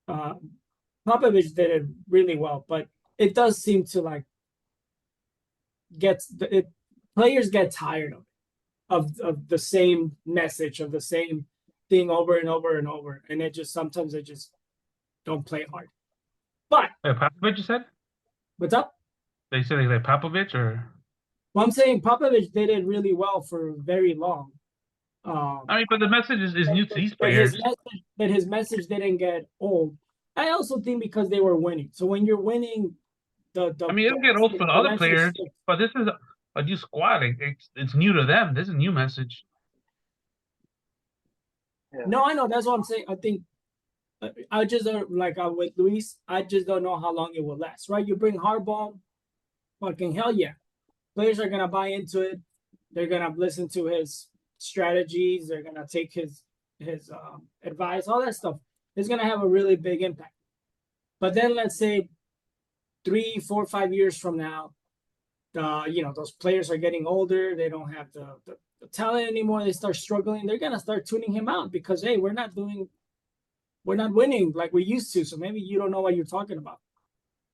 [SPEAKER 3] Popovich did it really well, but it does seem to like players get tired of the same message, of the same thing over and over and over, and sometimes they just don't play hard. But
[SPEAKER 2] Popovich, you said?
[SPEAKER 3] What's up?
[SPEAKER 2] They said like Popovich or?
[SPEAKER 3] Well, I'm saying Popovich did it really well for very long.
[SPEAKER 2] I mean, but the message is new to these players.
[SPEAKER 3] But his message didn't get old. I also think because they were winning. So when you're winning,
[SPEAKER 2] I mean, it'll get old for the other players, but this is a new squad. It's new to them. This is a new message.
[SPEAKER 3] Yeah. No, I know. That's what I'm saying. I think I just don't with Luis. I just don't know how long it will last. Right? You bring Harbaugh, fucking hell yeah. Players are gonna buy into it. They're gonna listen to his strategies. They're gonna take his advice. All that stuff is gonna have a really big impact. But then let's say 3, 4, 5 years from now, those players are getting older. They don't have the talent anymore. They start struggling. They're gonna start tuning him out because hey, we're not winning like we used to. So maybe you don't know what you're talking about.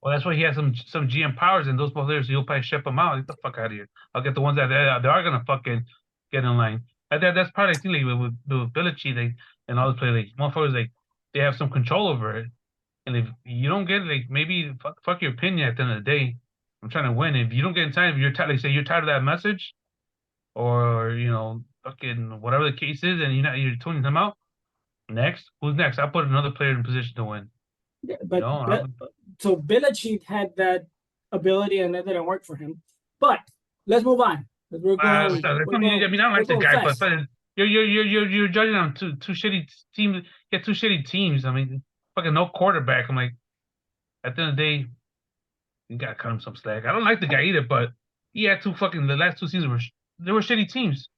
[SPEAKER 2] Well, that's why he has some GM powers, and those players he'll probably ship them out. Get the fuck out of here. I'll get the ones that they are gonna fucking get in line. That's probably the thing with Belichick and all the players. Like motherfuckers, they have some control over it. And if you don't get it, maybe fuck your opinion at the end of the day. I'm trying to win. If you don't get in time, if you're tired, say you're tired of that message, or fucking whatever the case is, and you're tuning them out. Next, who's next? I'll put another player in position to win.
[SPEAKER 3] Yeah, but so Belichick had that ability, and that didn't work for him. But let's move on. I mean, I
[SPEAKER 2] don't like the guy, but you're judging on two shitty teams. Get two shitty teams. I mean, fucking no quarterback. I'm like, at the end of the day, you gotta cut him some slack. I don't like the guy either, but he had the last 2 seasons they were shitty teams.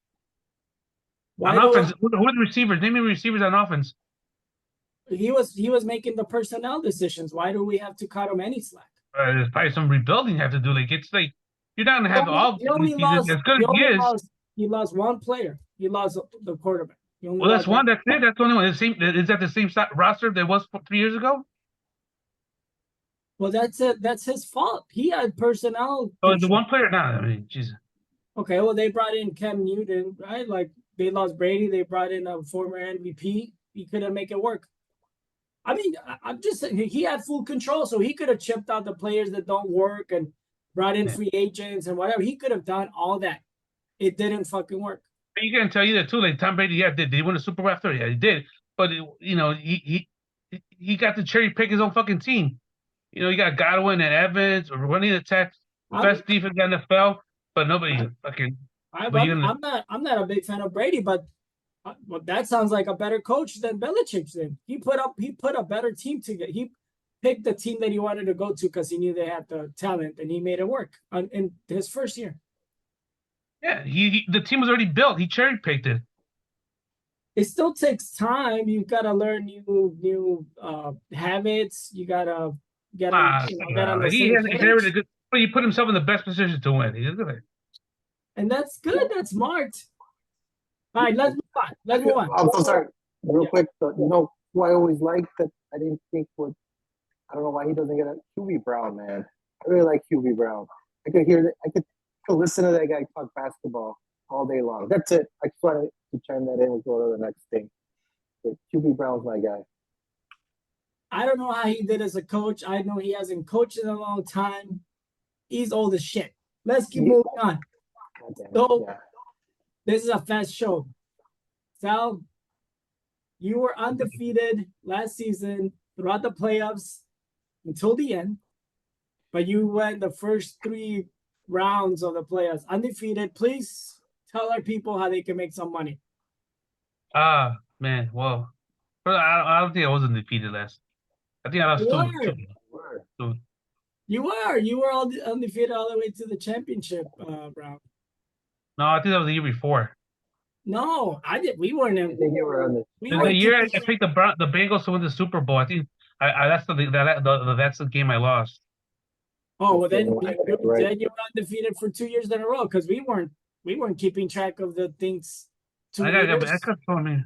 [SPEAKER 2] On offense, who are the receivers? Name me receivers on offense.
[SPEAKER 3] He was making the personnel decisions. Why do we have to cut him any slack?
[SPEAKER 2] There's probably some rebuilding you have to do. Like it's like you're not gonna have all.
[SPEAKER 3] He lost one player. He lost the quarterback.
[SPEAKER 2] Well, that's one. That's it. That's the only one. Is that the same roster that was 3 years ago?
[SPEAKER 3] Well, that's it. That's his fault. He had personnel.
[SPEAKER 2] Oh, the one player now. I mean, Jesus.
[SPEAKER 3] Okay, well, they brought in Cam Newton, right? Like they lost Brady. They brought in a former MVP. He couldn't make it work. I mean, I'm just saying he had full control, so he could have chipped out the players that don't work and brought in free agents and whatever. He could have done all that. It didn't fucking work.
[SPEAKER 2] You can tell you that too. Like Tom Brady, yeah, did he win a Super Bowl after? Yeah, he did. But he got to cherry pick his own fucking team. You got Godwin and Evans or running the attack, best defense in the NFL, but nobody fucking.
[SPEAKER 3] I'm not a big fan of Brady, but that sounds like a better coach than Belichick's. Then he put a better team together. He picked the team that he wanted to go to because he knew they had the talent, and he made it work in his first year.
[SPEAKER 2] Yeah, the team was already built. He cherry picked it.
[SPEAKER 3] It still takes time. You gotta learn new habits. You gotta get on. Get on the
[SPEAKER 2] He
[SPEAKER 3] same
[SPEAKER 2] has
[SPEAKER 3] page.
[SPEAKER 2] inherited good, but he put himself in the best position to win. He's good.
[SPEAKER 3] And that's good. That's smart. All right, let's move on.
[SPEAKER 4] I'm so sorry. Real quick, who I always liked that I didn't think would. I don't know why he doesn't get a QB Brown, man. I really like QB Brown. I could hear that. I could listen to that guy talk basketball all day long. That's it. I just wanted to chime that in and go to the next thing. But QB Brown's my guy.
[SPEAKER 3] I don't know how he did as a coach. I know he hasn't coached in a long time. He's old as shit. Let's keep moving on. So, this is a fast show. Sal, you were undefeated last season throughout the playoffs until the end, but you went the first 3 rounds of the playoffs undefeated. Please tell our people how they can make some money.
[SPEAKER 2] Man, well, I don't think I was undefeated last. I think I lost two.
[SPEAKER 3] You were all undefeated all the way to the championship round.
[SPEAKER 2] No, I think that was the year before.
[SPEAKER 3] No, I did. We weren't.
[SPEAKER 4] I think you were on
[SPEAKER 2] The year I picked the Bengals to win the Super Bowl. I think that's the game I lost.
[SPEAKER 3] Oh well, then you were undefeated for 2 years in a row because we weren't keeping track of the things.
[SPEAKER 2] I got it's gonna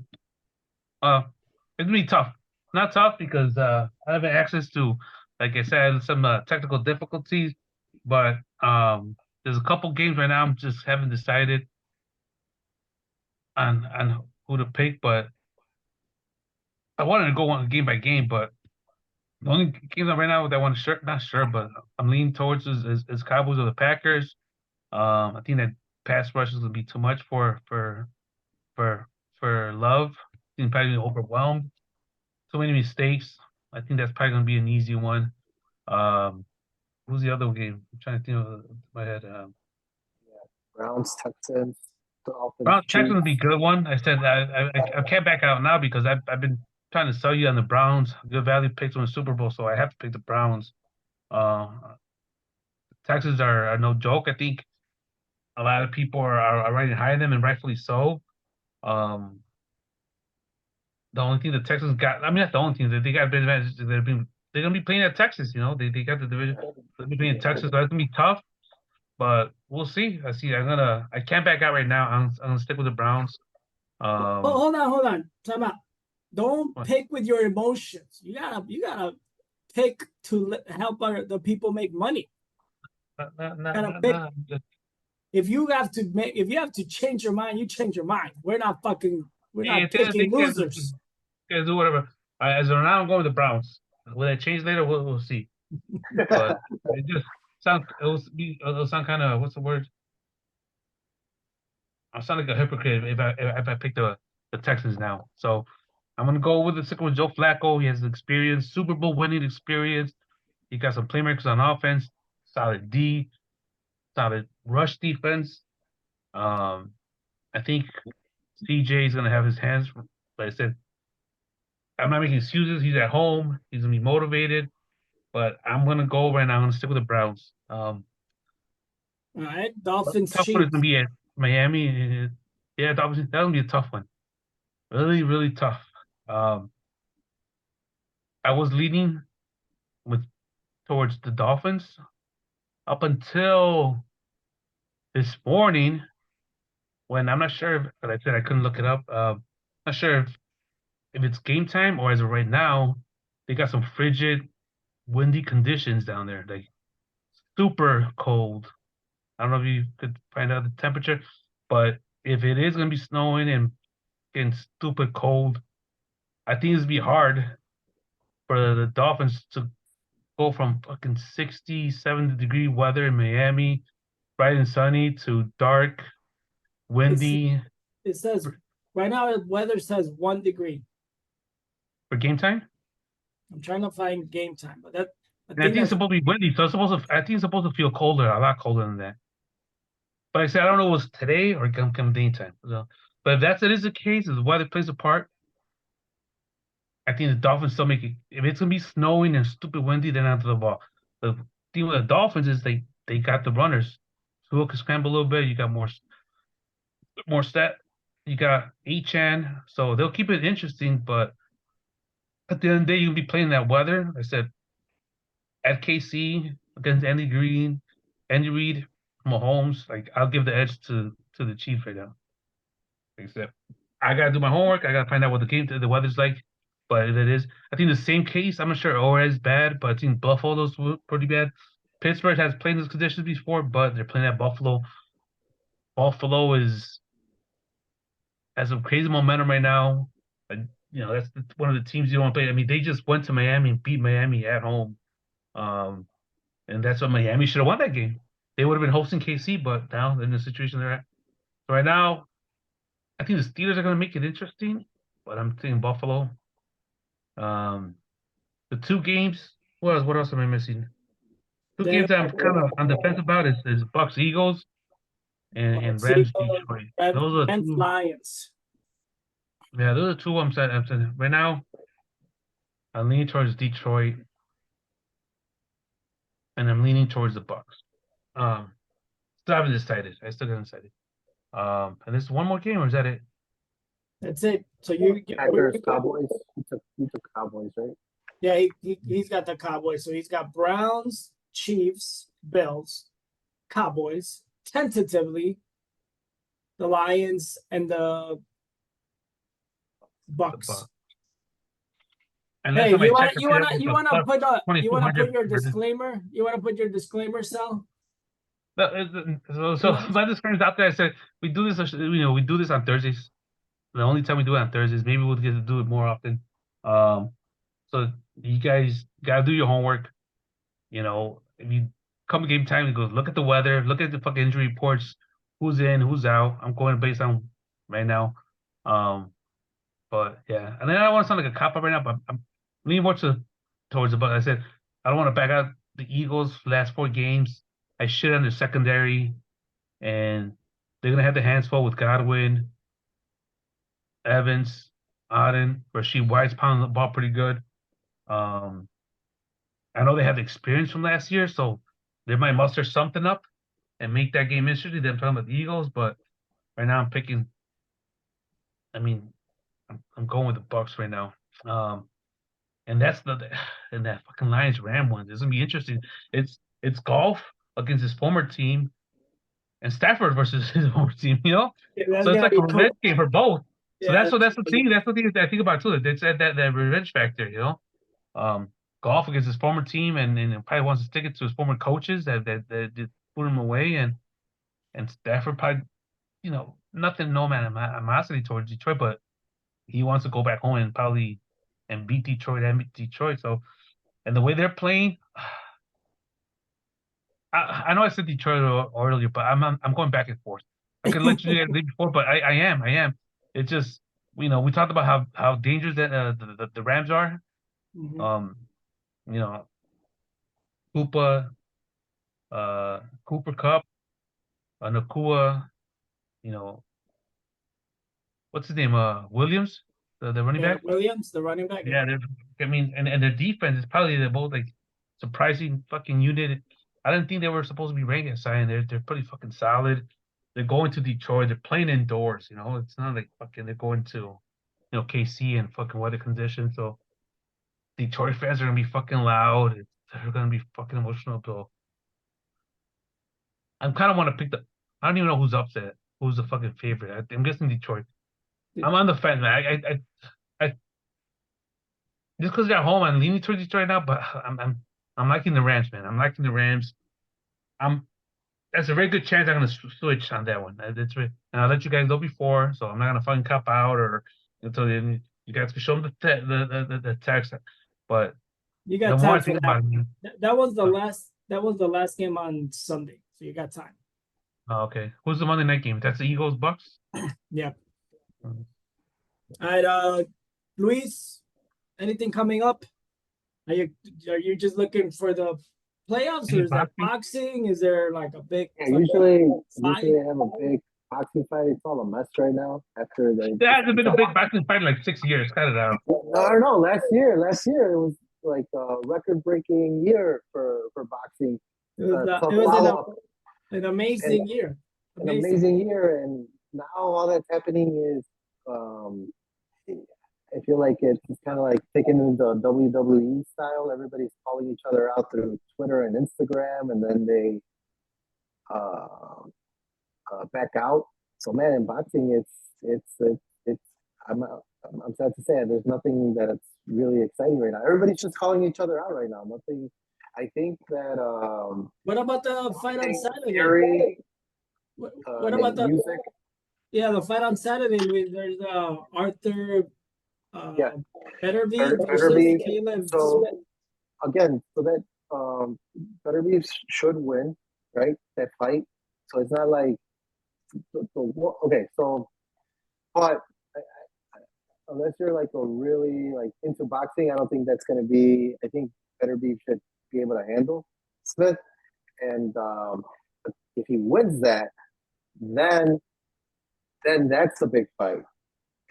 [SPEAKER 2] be tough. Not tough because I have access to, like I said, some technical difficulties, but there's a couple games right now I'm just haven't decided on who to pick, but I wanted to go on game by game, but the only games right now that I want to not sure, but I'm leaning towards is Cowboys or the Packers. I think that pass rush is gonna be too much for Love. He's probably gonna be overwhelmed. So many mistakes. I think that's probably gonna be an easy one. Who's the other game? I'm trying to think of my head.
[SPEAKER 4] Browns, Texans, Dolphins.
[SPEAKER 2] Browns, Texans would be a good one. I said I can't back out now because I've been trying to sell you on the Browns. Good value picks on the Super Bowl, so I have to pick the Browns. Texans are no joke. I think a lot of people are riding high on them, and rightfully so. The only thing the Texans got, I mean, not the only thing that they got a bit advantage. They're gonna be playing at Texas. They got the division. They'll be playing Texas, so that's gonna be tough. But we'll see. I can't back out right now. I'm gonna stick with the Browns.
[SPEAKER 3] Hold on. Time out. Don't pick with your emotions. You gotta pick to help the people make money. If you have to change your mind, you change your mind. We're not picking losers.
[SPEAKER 2] You do whatever. As of now, I'm going with the Browns. Will that change later? We'll see. But it just it'll sound kind of, what's the word? I'll sound like a hypocrite if I pick the Texans now. So I'm gonna go with Joe Flacco. He has experience, Super Bowl winning experience. He got some playmakers on offense, solid D, solid rush defense. I think CJ is gonna have his hands. Like I said, I'm not making excuses. He's at home. He's gonna be motivated. But I'm gonna go right now. I'm gonna stick with the Browns.
[SPEAKER 3] All right, Dolphins.
[SPEAKER 2] Tough one is gonna be at Miami. Yeah, Dolphins. That's gonna be a tough one. Really, really tough. I was leaning towards the Dolphins up until this morning, when I'm not sure. But I said I couldn't look it up. Not sure if it's game time or as of right now, they got some frigid, windy conditions down there, like super cold. I don't know if you could find out the temperature, but if it is gonna be snowing and getting stupid cold, I think it's gonna be hard for the Dolphins to go from fucking 67-degree weather in Miami, bright and sunny, to dark, windy
[SPEAKER 3] It says right now the weather says 1 degree.
[SPEAKER 2] for game time.
[SPEAKER 3] I'm trying to find game time, but I
[SPEAKER 2] And I
[SPEAKER 3] think
[SPEAKER 2] think it's
[SPEAKER 3] that's
[SPEAKER 2] supposed to be windy, so I think it's supposed to feel colder, a lot colder than that. But I said I don't know if it was today or come daytime. So, but if is the case, if the weather plays a part, I think the Dolphins still make it. If it's gonna be snowing and stupid windy, they're not to the ball. The thing with the Dolphins is they got the runners. Tua can scramble a little bit. You got more stat. You got Achan, so they'll keep it interesting. But at the end of the day, you'll be playing that weather. Like I said, at KC against Andy Green, Andy Reid, Mahomes. Like I'll give the edge to the Chiefs right now. Except I gotta do my homework. I gotta find out what the weather's like. But if it is, I think the same case. I'm not sure OR is bad, but I think Buffalo's pretty bad. Pittsburgh has played in those conditions before, but they're playing at Buffalo. Buffalo has some crazy momentum right now. That's one of the teams you don't want to play. I mean, they just went to Miami and beat Miami at home. And that's what Miami should have won that game. They would have been hosting KC, but now in the situation they're at. So right now, I think the Steelers are going to make it interesting, but I'm thinking Buffalo. The two games. What else am I missing? Two
[SPEAKER 3] the
[SPEAKER 2] games I'm kind of on the fence about is Bucks Eagles and Rams Detroit. Those are
[SPEAKER 3] Rams
[SPEAKER 2] two.
[SPEAKER 3] Lions.
[SPEAKER 2] Yeah, those are two. I'm saying right now. I'm leaning towards Detroit, and I'm leaning towards the Bucks. Still haven't decided. I still haven't decided. And there's one more game, or is that it?
[SPEAKER 3] That's it. So you
[SPEAKER 4] Packers, Cowboys. You took Cowboys, right?
[SPEAKER 3] yeah, he's got the Cowboys. So he's got Browns, Chiefs, Bills, Cowboys, tentatively, the Lions, and the Bucks.
[SPEAKER 2] Bucks.
[SPEAKER 3] Hey,
[SPEAKER 2] Unless
[SPEAKER 3] you
[SPEAKER 2] somebody
[SPEAKER 3] want
[SPEAKER 2] check
[SPEAKER 3] you want to put you want to
[SPEAKER 2] 2200
[SPEAKER 3] put your disclaimer? You want to put your disclaimer, Sal?
[SPEAKER 2] So my disclaimer's out there. I said we do this. We do this on Thursdays. The only time we do it on Thursdays. Maybe we'll get to do it more often. So you guys gotta do your homework. If you come game time, you go look at the weather, look at the fucking injury reports, who's in, who's out. I'm going based on right now. But yeah, and then I don't want to sound like a cop out right now, but I'm leaning more towards the. But I said I don't want to back out the Eagles last 4 games. I shit on their secondary, and they're gonna have the hands full with Godwin, Evans, Auden, Rasheed White's pounding the ball pretty good. I know they have the experience from last year, so they might muster something up and make that game interesting. I'm talking about the Eagles, but right now I'm picking. I mean, I'm going with the Bucks right now. And that's and that fucking Lions Ram one. It's gonna be interesting. It's golf against his former team, and Stafford versus his former team.
[SPEAKER 3] Yeah,
[SPEAKER 2] So it's like a revenge game for both. So
[SPEAKER 3] Yeah,
[SPEAKER 2] that's the thing. That's the thing that I think about too. It's that revenge factor. Golf against his former team, and probably wants to stick it to his former coaches that put him away, and Stafford probably, nothing, no man animosity towards Detroit, but he wants to go back home and probably beat Detroit. So, and the way they're playing, I know I said Detroit earlier, but I'm going back and forth. I could let you guys leave before, but I am. It's just we talked about how dangerous that the Rams are.
[SPEAKER 3] Mhm.
[SPEAKER 2] Cooper Cup, Nakua, what's his name? Williams, the running back.
[SPEAKER 3] Williams, the running back.
[SPEAKER 2] Yeah, and their defense is probably the most surprising fucking unit. I didn't think they were supposed to be ranked as high, and they're pretty fucking solid. They're going to Detroit. They're playing indoors. It's not like fucking they're going to, KC and fucking weather conditions. So Detroit fans are gonna be fucking loud. They're gonna be fucking emotional. So I kind of want to pick I don't even know who's upset. Who's the fucking favorite? I'm guessing Detroit. I'm on the fence, man. I just because they're at home, I'm leaning towards Detroit now, but I'm liking the Rams, man. I'm liking the Rams. That's a very good chance I'm gonna switch on that one. That's right. And I'll let you guys know before, so I'm not gonna fucking cop out or until then you guys can show them the text. But
[SPEAKER 3] You
[SPEAKER 2] The
[SPEAKER 3] got
[SPEAKER 2] more I
[SPEAKER 3] time for
[SPEAKER 2] think
[SPEAKER 3] that.
[SPEAKER 2] about it,
[SPEAKER 3] That was the last. That was the last game on Sunday, so you got time.
[SPEAKER 2] oh, okay. Who's the Monday night game? That's the Eagles Bucks.
[SPEAKER 3] Yeah.
[SPEAKER 2] Mhm.
[SPEAKER 3] All right, Luis, anything coming up? Are you just looking for the playoffs, or
[SPEAKER 2] Any
[SPEAKER 3] is that
[SPEAKER 2] boxing?
[SPEAKER 3] boxing? Is there like a big
[SPEAKER 4] Yeah,
[SPEAKER 3] fucking
[SPEAKER 4] usually they have a big boxing fight. It's all a mess right now after
[SPEAKER 2] There hasn't been a big boxing fight in like 6 years. Cut it out.
[SPEAKER 4] No. Last year it was like a record-breaking year for boxing.
[SPEAKER 3] It was,
[SPEAKER 4] So
[SPEAKER 3] it was
[SPEAKER 4] follow-up,
[SPEAKER 3] an amazing year.
[SPEAKER 4] an amazing year, and now all that's happening is, I feel like it's kind of like taking the WWE style. Everybody's calling each other out through Twitter and Instagram, and then they uh, back out. So man, in boxing, it's I'm sad to say it, there's nothing that's really exciting right now. Everybody's just calling each other out right now. Nothing. I think that
[SPEAKER 3] What about the fight on Saturday?
[SPEAKER 4] Fury,
[SPEAKER 3] What about the
[SPEAKER 4] music?
[SPEAKER 3] the fight on Saturday, Luis? There's Arthur
[SPEAKER 4] Yeah.
[SPEAKER 3] Betterby versus
[SPEAKER 4] Beterbiev.
[SPEAKER 3] Caleb
[SPEAKER 4] So
[SPEAKER 3] Smith.
[SPEAKER 4] again, so that Beterbiev should win, right? That fight. So it's not like okay. So, but unless you're like a really like into boxing, I don't think that's going to be. I think Beterbiev should be able to handle Smith, and if he wins that, then that's a big fight.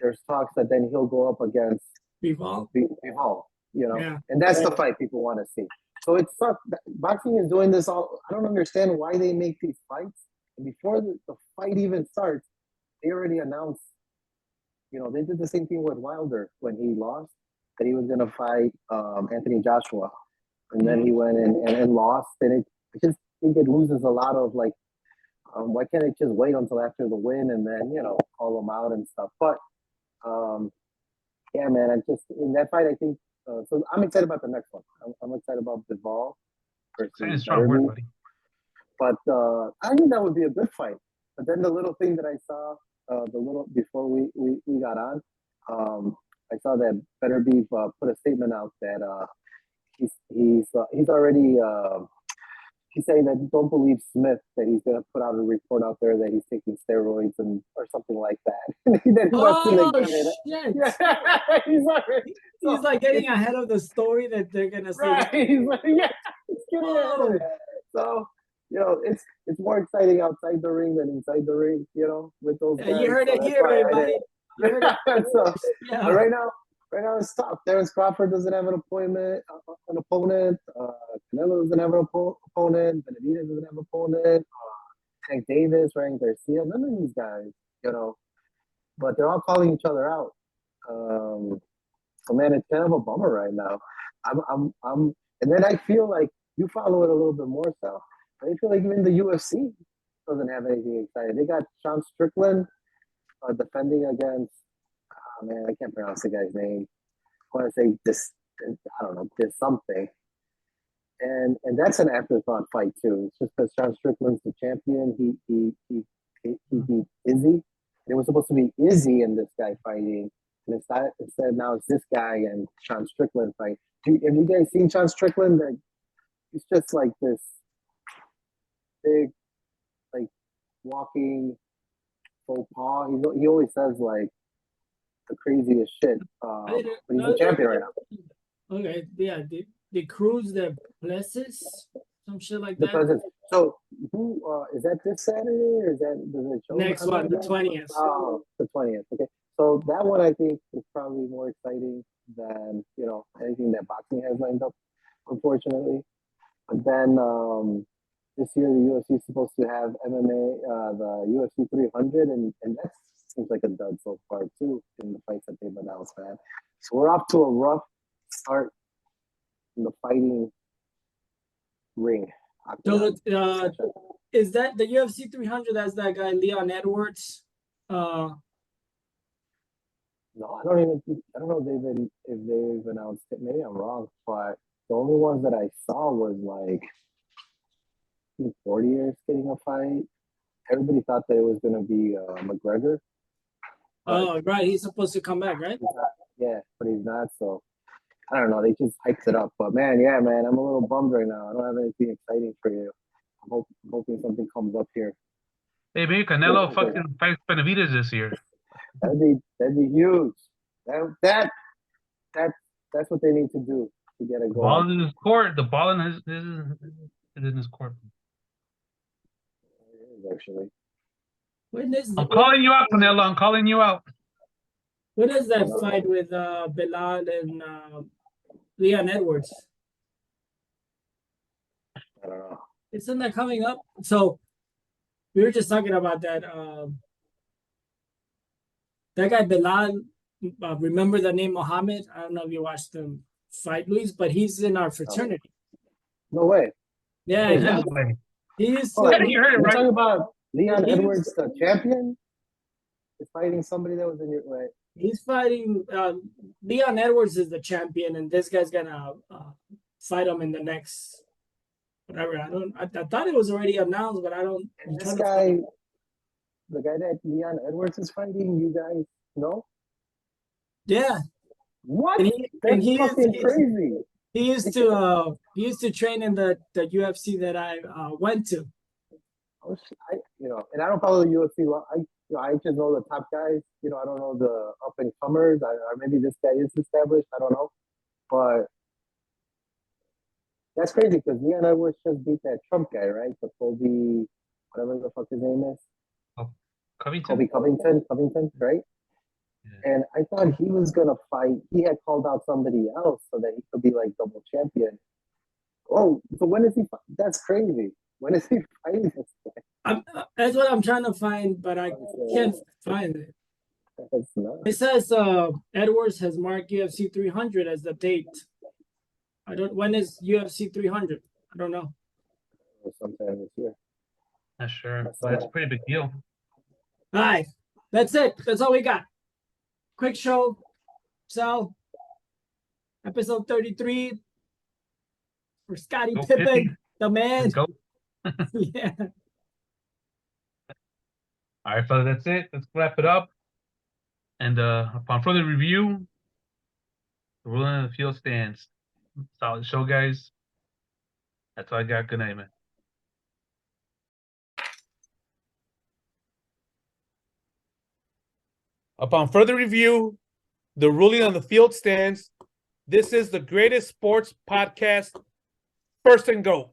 [SPEAKER 4] There's talks that then he'll go up against
[SPEAKER 3] Bivol.
[SPEAKER 4] Bivol,
[SPEAKER 3] Yeah.
[SPEAKER 4] and that's the fight people want to see. So it's not, boxing is doing this all. I don't understand why they make these fights. And before the fight even starts, they already announced. They did the same thing with Wilder when he lost, that he was going to fight Anthony Joshua, and then he went and lost. And I just think it loses a lot of like, why can't it just wait until after the win and then call them out and stuff? But yeah, man, I just in that fight, I think. So I'm excited about the next one. I'm excited about Bivol
[SPEAKER 2] Saying a
[SPEAKER 4] versus
[SPEAKER 2] strong word,
[SPEAKER 4] Beterbiev.
[SPEAKER 2] buddy.
[SPEAKER 4] But I think that would be a good fight. But then the little thing that I saw, the little before we got on, I saw that Beterbiev put a statement out that he's already he's saying that don't believe Smith, that he's gonna put out a report out there that he's taking steroids or something like that. That he wants to
[SPEAKER 3] Oh
[SPEAKER 4] make it.
[SPEAKER 3] shit!
[SPEAKER 4] Yeah, he's already.
[SPEAKER 3] He's like getting ahead of the story that they're gonna see.
[SPEAKER 4] Right. He's like, yeah, it's getting ahead of it. So, it's more exciting outside the ring than inside the ring, with those guys.
[SPEAKER 3] You heard
[SPEAKER 4] So
[SPEAKER 3] it
[SPEAKER 4] that's
[SPEAKER 3] here,
[SPEAKER 4] why I
[SPEAKER 3] everybody.
[SPEAKER 4] did.
[SPEAKER 3] You heard it.
[SPEAKER 4] So,
[SPEAKER 3] Yeah.
[SPEAKER 4] but right now it's tough. Terrence Crawford doesn't have an opponent. Canelo doesn't have an opponent. Benavidez doesn't have an opponent. Tank Davis, Ryan Garcia, none of these guys, but they're all calling each other out. So man, it's kind of a bummer right now. I'm, and then I feel like you follow it a little bit more, Sal. I feel like even the UFC doesn't have anything exciting. They got Sean Strickland defending against. Oh man, I can't pronounce the guy's name. I want to say this. I don't know, this something. And that's an afterthought fight too. It's just because Sean Strickland's the champion. He beat Izzy. It was supposed to be Izzy and this guy fighting. And instead now it's this guy and Sean Strickland fight. Have you guys seen Sean Strickland? Like, he's just like this big, like walking faux pas. He always says like the craziest shit. But he's the champion right now.
[SPEAKER 3] Okay, yeah, the Cruz, the Plessis, some shit like that.
[SPEAKER 4] So who is that this Saturday or is that the show?
[SPEAKER 3] Next one, the 20th.
[SPEAKER 4] Oh, the 20th. Okay. So that one I think is probably more exciting than anything that boxing has lined up, unfortunately. But then this year the UFC is supposed to have MMA, the UFC 300, and that seems like a dud so far too in the fights that they've announced, man. So we're off to a rough start in the fighting ring.
[SPEAKER 3] So is that the UFC 300? That's that guy Leon Edwards.
[SPEAKER 4] No, I don't know if they've announced it. Maybe I'm wrong, but the only ones that I saw was like I think Fortier's getting a fight. Everybody thought that it was going to be McGregor.
[SPEAKER 3] Oh, right. He's supposed to come back, right?
[SPEAKER 4] Yeah, but he's not. So I don't know. They just hyped it up. But man, yeah, man, I'm a little bummed right now. I don't have anything exciting for you. I'm hoping something comes up here.
[SPEAKER 2] Hey, maybe Canelo fucking fights Benavidez this year.
[SPEAKER 4] That'd be huge. That that's what they need to do to get it
[SPEAKER 2] The ball
[SPEAKER 4] going.
[SPEAKER 2] in his court. The ball in his is in his court.
[SPEAKER 4] Actually,
[SPEAKER 3] When is
[SPEAKER 2] I'm calling you out, Canelo. I'm calling you out.
[SPEAKER 3] what is that fight with Bilal and Leon Edwards?
[SPEAKER 4] I don't know.
[SPEAKER 3] Isn't that coming up? So we were just talking about that. That guy Bilal, remember the name Mohammed? I don't know if you watched them fight, Luis, but he's in our fraternity.
[SPEAKER 4] No way.
[SPEAKER 3] Yeah,
[SPEAKER 4] Hey,
[SPEAKER 2] This
[SPEAKER 3] he,
[SPEAKER 2] way.
[SPEAKER 3] he's
[SPEAKER 4] Oh,
[SPEAKER 2] You heard it
[SPEAKER 4] you're
[SPEAKER 2] right.
[SPEAKER 4] talking about Leon
[SPEAKER 3] He's-
[SPEAKER 4] Edwards, the champion, is fighting somebody that was in your way.
[SPEAKER 3] he's fighting. Leon Edwards is the champion, and this guy's gonna fight him in the next. Whatever. I thought it was already announced, but I don't. I'm
[SPEAKER 4] This
[SPEAKER 3] trying to-
[SPEAKER 4] guy, the guy that Leon Edwards is fighting, you guys know?
[SPEAKER 3] Yeah,
[SPEAKER 4] What?
[SPEAKER 3] and
[SPEAKER 4] That's
[SPEAKER 3] he
[SPEAKER 4] fucking
[SPEAKER 3] is.
[SPEAKER 4] crazy.
[SPEAKER 3] He used to train in the UFC that I went to.
[SPEAKER 4] Oh, and I don't follow the UFC. I just know the top guys. I don't know the up and comers. Or maybe this guy is established. I don't know, but that's crazy because Leon Edwards just beat that Trump guy, right? The Colby, whatever the fuck his name is,
[SPEAKER 2] Covington.
[SPEAKER 4] Colby Covington, right?
[SPEAKER 2] Yeah.
[SPEAKER 4] And I thought he was gonna fight. He had called out somebody else so that he could be like double champion. Oh, so when is he? That's crazy. When is he fighting this guy?
[SPEAKER 3] That's what I'm trying to find, but I can't find it.
[SPEAKER 4] That's nuts.
[SPEAKER 3] It says Edwards has marked UFC 300 as the date. I don't. When is UFC 300? I don't know.
[SPEAKER 4] Sometime this year.
[SPEAKER 2] Not sure, but it's a pretty big deal.
[SPEAKER 3] All right, that's it. That's all we got. Quick show. So, episode 33 for Scottie
[SPEAKER 2] Go
[SPEAKER 3] Pippen,
[SPEAKER 2] Pippen.
[SPEAKER 3] the man.
[SPEAKER 2] Let's go.
[SPEAKER 3] Yeah.
[SPEAKER 2] All right, fellas, that's it. Let's wrap it up. And upon further review, the ruling of the field stands. Solid show, guys. That's all I got. Good night, man.
[SPEAKER 1] Upon further review, the ruling on the field stands. This is the greatest sports podcast, First and Goat.